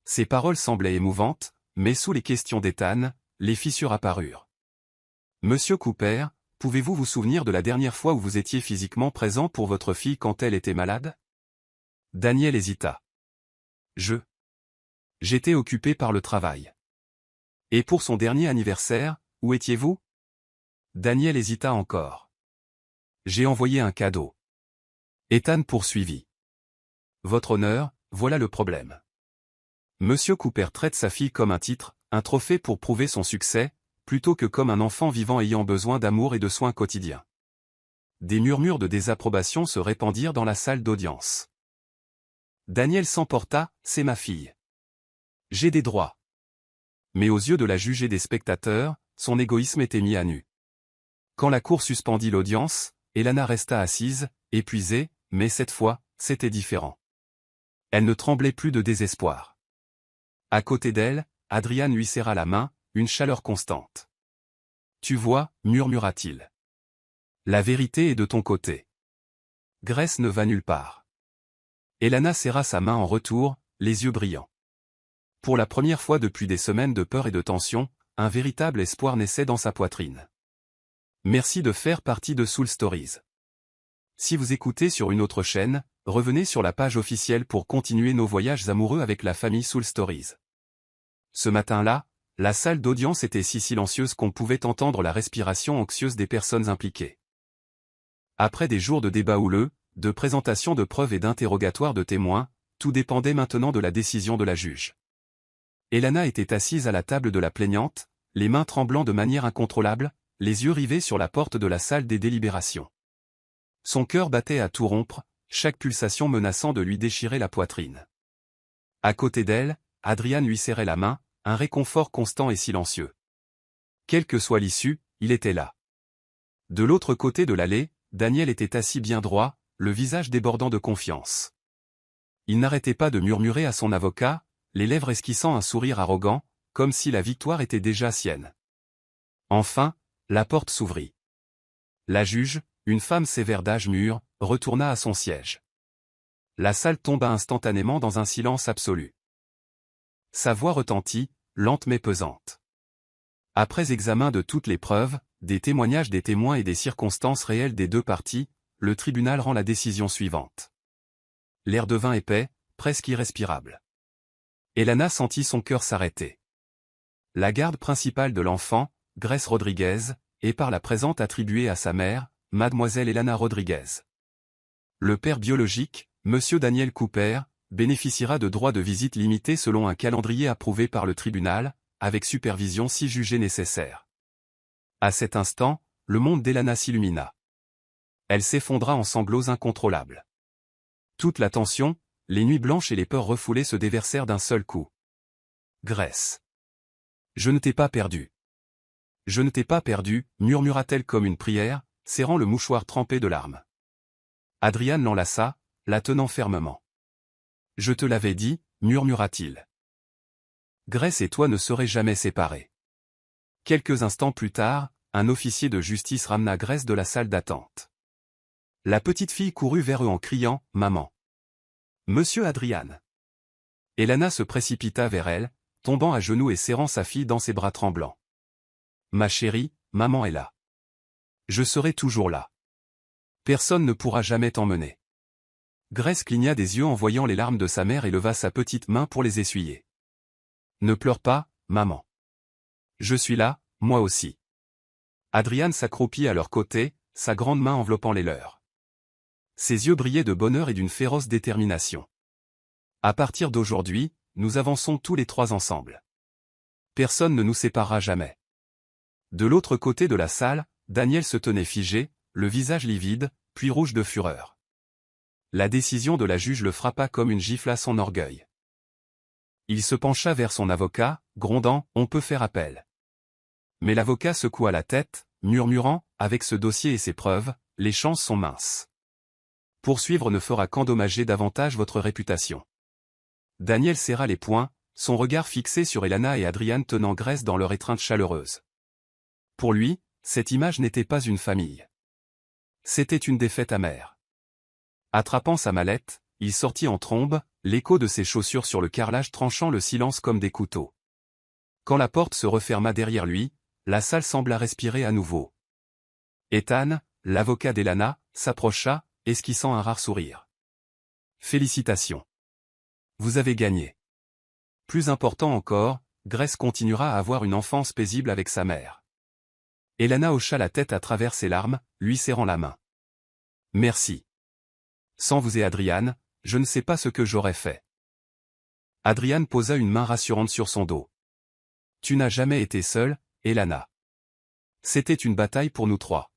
Ces paroles semblaient émouvantes, mais sous les questions d'Ethan, les fissures apparurent. « Monsieur Cooper, pouvez-vous vous souvenir de la dernière fois où vous étiez physiquement présent pour votre fille quand elle était malade ?» Daniel hésita. J'étais occupé par le travail. » Et pour son dernier anniversaire, où étiez-vous ? Daniel hésita encore. « J'ai envoyé un cadeau. » Ethan poursuivit. votre honneur, voilà le problème. Monsieur Cooper traite sa fille comme un titre, un trophée pour prouver son succès, plutôt que comme un enfant vivant ayant besoin d'amour et de soins quotidiens. Des murmures de désapprobation se répandirent dans la salle d'audience. Daniel s'emporta, c'est ma fille. J'ai des droits. Mais aux yeux de la juge et des spectateurs, son égoïsme était mis à nu. Quand la cour suspendit l'audience, Elana resta assise, épuisée, mais cette fois, c'était différent. Elle ne tremblait plus de désespoir. À côté d'elle, Adrian lui serra la main, une chaleur constante. Tu vois, murmura-t-il. La vérité est de ton côté. Grace ne va nulle part. Elana serra sa main en retour, les yeux brillants. Pour la première fois depuis des semaines de peur et de tension, un véritable espoir naissait dans sa poitrine. Merci de faire partie de Soul Stories. Si vous écoutez sur une autre chaîne, revenez sur la page officielle pour continuer nos voyages amoureux avec la famille Soul Stories. Ce matin-là, la salle d'audience était si silencieuse qu'on pouvait entendre la respiration anxieuse des personnes impliquées. Après des jours de débats houleux, de présentations de preuves et d'interrogatoires de témoins, tout dépendait maintenant de la décision de la juge. Elana était assise à la table de la plaignante, les mains tremblant de manière incontrôlable, les yeux rivés sur la porte de la salle des délibérations. Son cœur battait à tout rompre, chaque pulsation menaçant de lui déchirer la poitrine. À côté d'elle, Adrian lui serrait la main, un réconfort constant et silencieux. Quelle que soit l'issue, il était là. De l'autre côté de l'allée, Daniel était assis bien droit, le visage débordant de confiance. Il n'arrêtait pas de murmurer à son avocat, les lèvres esquissant un sourire arrogant, comme si la victoire était déjà sienne. Enfin, la porte s'ouvrit. La juge, une femme sévère d'âge mûr, retourna à son siège. La salle tomba instantanément dans un silence absolu. Sa voix retentit, lente mais pesante. Après examen de toutes les preuves, des témoignages des témoins et des circonstances réelles des deux parties, le tribunal rend la décision suivante. L'air devint épais, presque irrespirable. Elana sentit son cœur s'arrêter. La garde principale de l'enfant, Grace Rodriguez, est par la présente attribuée à sa mère, Mademoiselle Elana Rodriguez. Le père biologique, Monsieur Daniel Cooper, bénéficiera de droits de visite limités selon un calendrier approuvé par le tribunal, avec supervision si jugée nécessaire. À cet instant, le monde d'Elana s'illumina. Elle s'effondra en sanglots incontrôlables. Toute la tension, les nuits blanches et les peurs refoulées se déversèrent d'un seul coup. Grace. Je ne t'ai pas perdu. Je ne t'ai pas perdu, murmura-t-elle comme une prière, serrant le mouchoir trempé de larmes. Adrian l'enlaça, la tenant fermement. Je te l'avais dit, murmura-t-il. Grace et toi ne serez jamais séparés. Quelques instants plus tard, un officier de justice ramena Grace de la salle d'attente. La petite fille courut vers eux en criant « Maman !» Monsieur Adrian. Elana se précipita vers elle, tombant à genoux et serrant sa fille dans ses bras tremblants. Ma chérie, maman est là. Je serai toujours là. Personne ne pourra jamais t'emmener. Grace cligna des yeux en voyant les larmes de sa mère et leva sa petite main pour les essuyer. Ne pleure pas, maman. Je suis là, moi aussi. Adrian s'accroupit à leur côté, sa grande main enveloppant les leurs. Ses yeux brillaient de bonheur et d'une féroce détermination. À partir d'aujourd'hui, nous avançons tous les trois ensemble. Personne ne nous séparera jamais. De l'autre côté de la salle, Daniel se tenait figé, le visage livide, puis rouge de fureur. La décision de la juge le frappa comme une gifle à son orgueil. Il se pencha vers son avocat, grondant « On peut faire appel ». Mais l'avocat secoua la tête, murmurant « Avec ce dossier et ses preuves, les chances sont minces. Poursuivre ne fera qu'endommager davantage votre réputation. » Daniel serra les poings, son regard fixé sur Elana et Adrian tenant Grace dans leur étreinte chaleureuse. Pour lui, cette image n'était pas une famille. C'était une défaite amère. Attrapant sa mallette, il sortit en trombe, l'écho de ses chaussures sur le carrelage tranchant le silence comme des couteaux. Quand la porte se referma derrière lui, la salle sembla respirer à nouveau. Ethan, l'avocat d'Elana, s'approcha, esquissant un rare sourire. Félicitations. Vous avez gagné. Plus important encore, Grace continuera à avoir une enfance paisible avec sa mère. Elana hocha la tête à travers ses larmes, lui serrant la main. Merci. Sans vous et Adrian, je ne sais pas ce que j'aurais fait. Adrian posa une main rassurante sur son dos. Tu n'as jamais été seule, Elana. C'était une bataille pour nous trois.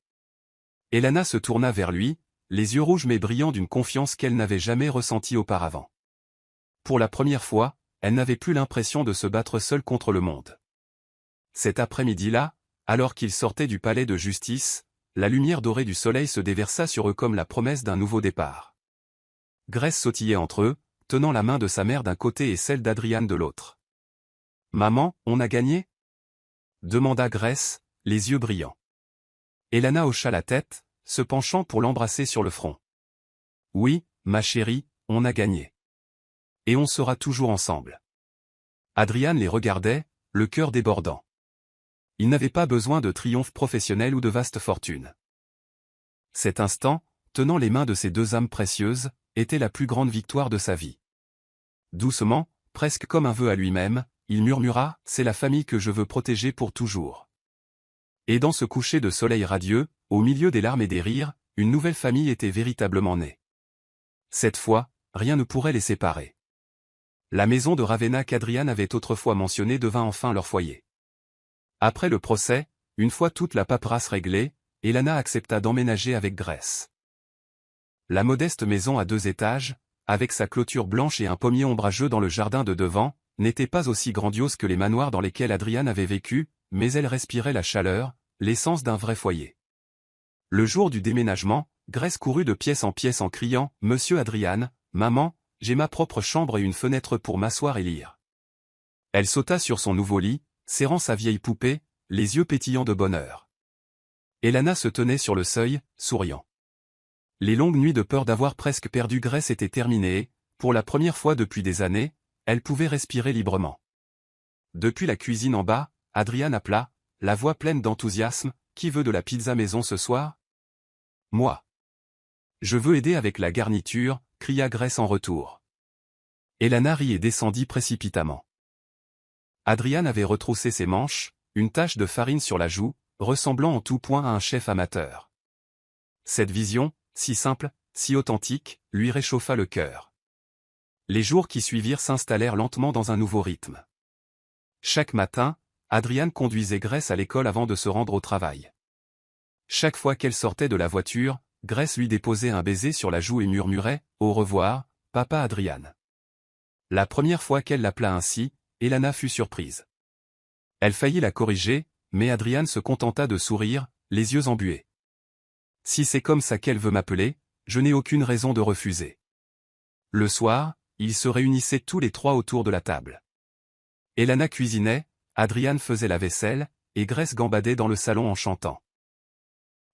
Elana se tourna vers lui, les yeux rouges mais brillants d'une confiance qu'elle n'avait jamais ressentie auparavant. Pour la première fois, elle n'avait plus l'impression de se battre seule contre le monde. Cet après-midi-là, alors qu'ils sortaient du palais de justice, la lumière dorée du soleil se déversa sur eux comme la promesse d'un nouveau départ. Grace sautillait entre eux, tenant la main de sa mère d'un côté et celle d'Adrian de l'autre. « Maman, on a gagné ?» demanda Grace, les yeux brillants. Elana hocha la tête, se penchant pour l'embrasser sur le front. « Oui, ma chérie, on a gagné. Et on sera toujours ensemble. » Adrian les regardait, le cœur débordant. Il n'avait pas besoin de triomphe professionnel ou de vaste fortune. Cet instant, tenant les mains de ces deux âmes précieuses, était la plus grande victoire de sa vie. Doucement, presque comme un vœu à lui-même, il murmura « C'est la famille que je veux protéger pour toujours. » Et dans ce coucher de soleil radieux, au milieu des larmes et des rires, une nouvelle famille était véritablement née. Cette fois, rien ne pourrait les séparer. La maison de Ravenna qu'Adrian avait autrefois mentionnée devint enfin leur foyer. Après le procès, une fois toute la paperasse réglée, Elana accepta d'emménager avec Grace. La modeste maison à 2 étages, avec sa clôture blanche et un pommier ombrageux dans le jardin de devant, n'était pas aussi grandiose que les manoirs dans lesquels Adrian avait vécu, mais elle respirait la chaleur, l'essence d'un vrai foyer. Le jour du déménagement, Grace courut de pièce en criant « Monsieur Adrian, maman, j'ai ma propre chambre et une fenêtre pour m'asseoir et lire. » Elle sauta sur son nouveau lit, serrant sa vieille poupée, les yeux pétillants de bonheur. Elana se tenait sur le seuil, souriant. Les longues nuits de peur d'avoir presque perdu Grace étaient terminées et, pour la première fois depuis des années, elle pouvait respirer librement. Depuis la cuisine en bas, Adrian appela, la voix pleine d'enthousiasme, « Qui veut de la pizza maison ce soir ?»« Moi. »« Je veux aider avec la garniture, » cria Grace en retour. Elana rit et descendit précipitamment. Adrian avait retroussé ses manches, une tache de farine sur la joue, ressemblant en tout point à un chef amateur. Cette vision, si simple, si authentique, lui réchauffa le cœur. Les jours qui suivirent s'installèrent lentement dans un nouveau rythme. Chaque matin, Adrian conduisait Grace à l'école avant de se rendre au travail. Chaque fois qu'elle sortait de la voiture, Grace lui déposait un baiser sur la joue et murmurait « Au revoir, papa Adrian ». La première fois qu'elle l'appela ainsi, Elana fut surprise. Elle faillit la corriger, mais Adrian se contenta de sourire, les yeux embués. « Si c'est comme ça qu'elle veut m'appeler, je n'ai aucune raison de refuser. » Le soir, ils se réunissaient tous les trois autour de la table. Elana cuisinait, Adrian faisait la vaisselle, et Grace gambadait dans le salon en chantant.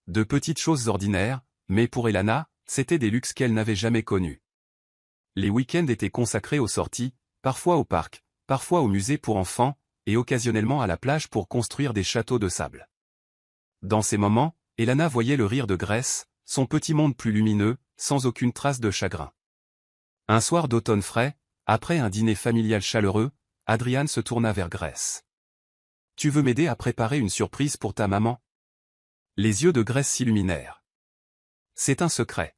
De petites choses ordinaires, mais pour Elana, c'étaient des luxes qu'elle n'avait jamais connus. Les week-ends étaient consacrés aux sorties, parfois au parc, parfois au musée pour enfants, et occasionnellement à la plage pour construire des châteaux de sable. Dans ces moments, Elana voyait le rire de Grace, son petit monde plus lumineux, sans aucune trace de chagrin. Un soir d'automne frais, après un dîner familial chaleureux, Adrian se tourna vers Grace. « Tu veux m'aider à préparer une surprise pour ta maman ?» Les yeux de Grace s'illuminèrent. « C'est un secret. »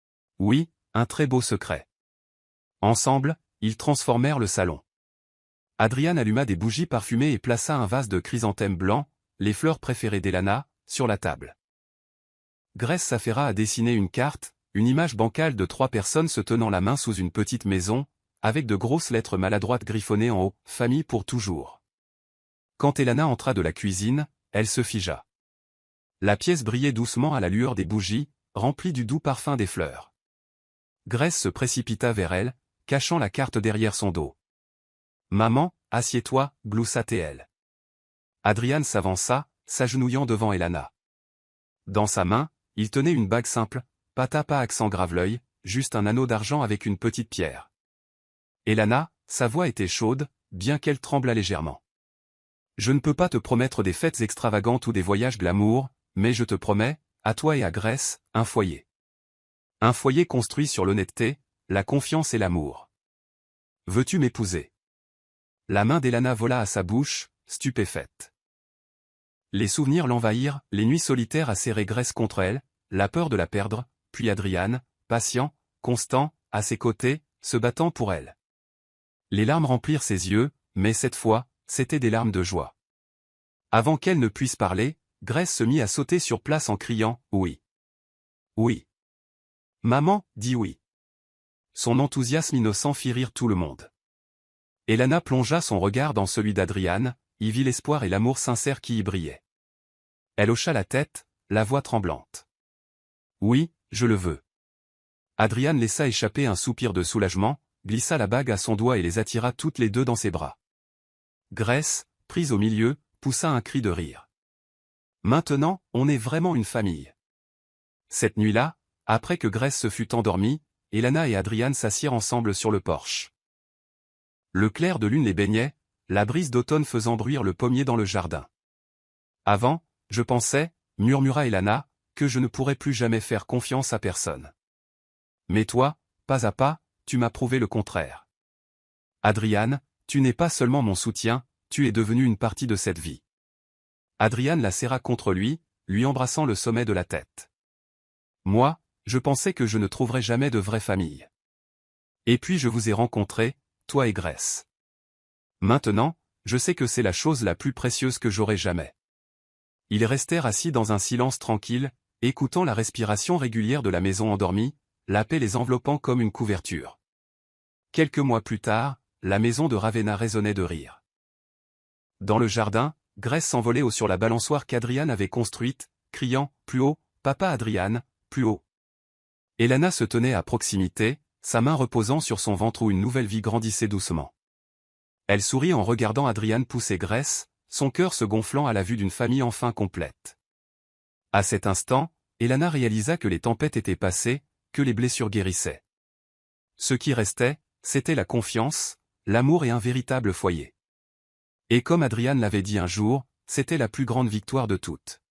« Oui, un très beau secret. » Ensemble, ils transformèrent le salon. Adrian alluma des bougies parfumées et plaça un vase de chrysanthèmes blancs, les fleurs préférées d'Elana, sur la table. Grace s'affaira à dessiner une carte, une image bancale de 3 personnes se tenant la main sous une petite maison, avec de grosses lettres maladroites griffonnées en haut, « Famille pour toujours ». Quand Elana entra de la cuisine, elle se figea. La pièce brillait doucement à la lueur des bougies, remplie du doux parfum des fleurs. Grace se précipita vers elle, cachant la carte derrière son dos. « Maman, assieds-toi » gloussa-t-elle. Adrian s'avança, s'agenouillant devant Elana. Dans sa main, il tenait une bague simple, pas accent grave-l'œil, juste un anneau d'argent avec une petite pierre. Elana, sa voix était chaude, bien qu'elle tremblât légèrement. « Je ne peux pas te promettre des fêtes extravagantes ou des voyages glamour, mais je te promets, à toi et à Grace, un foyer. Un foyer construit sur l'honnêteté, la confiance et l'amour. Veux-tu m'épouser ?» La main d'Elana vola à sa bouche, stupéfaite. Les souvenirs l'envahirent, les nuits solitaires à serrer Grace contre elle, la peur de la perdre, puis Adrian, patient, constant, à ses côtés, se battant pour elle. Les larmes remplirent ses yeux, mais cette fois, c'étaient des larmes de joie. Avant qu'elle ne puisse parler, Grace se mit à sauter sur place en criant « Oui. Oui. Maman, dis oui. » Son enthousiasme innocent fit rire tout le monde. Elana plongea son regard dans celui d'Adrian, y vit l'espoir et l'amour sincère qui y brillaient. Elle hocha la tête, la voix tremblante. « Oui, je le veux. » Adrian laissa échapper un soupir de soulagement, glissa la bague à son doigt et les attira toutes les deux dans ses bras. Grace, prise au milieu, poussa un cri de rire. Maintenant, on est vraiment une famille. Cette nuit-là, après que Grace se fut endormie, Elana et Adrian s'assirent ensemble sur le porche. Le clair de lune les baignait, la brise d'automne faisant bruire le pommier dans le jardin. Avant, je pensais, murmura Elana, que je ne pourrais plus jamais faire confiance à personne. Mais toi, pas à pas, tu m'as prouvé le contraire. Adrian, tu n'es pas seulement mon soutien, tu es devenu une partie de cette vie. Adrian la serra contre lui embrassant le sommet de la tête. Moi, je pensais que je ne trouverais jamais de vraie famille. Et puis je vous ai rencontrés, toi et Grace. Maintenant, je sais que c'est la chose la plus précieuse que j'aurai jamais. Ils restèrent assis dans un silence tranquille, écoutant la respiration régulière de la maison endormie, la paix les enveloppant comme une couverture. Quelques mois plus tard, la maison de Ravenna résonnait de rire. Dans le jardin, Grace s'envolait haut sur la balançoire qu'Adrian avait construite, criant « Plus haut, papa Adrian, plus haut !» Elana se tenait à proximité, sa main reposant sur son ventre où une nouvelle vie grandissait doucement. Elle sourit en regardant Adrian pousser Grace, son cœur se gonflant à la vue d'une famille enfin complète. À cet instant, Elana réalisa que les tempêtes étaient passées, que les blessures guérissaient. Ce qui restait, c'était la confiance, l'amour et un véritable foyer. Et comme Adrian l'avait dit un jour, c'était la plus grande victoire de toutes.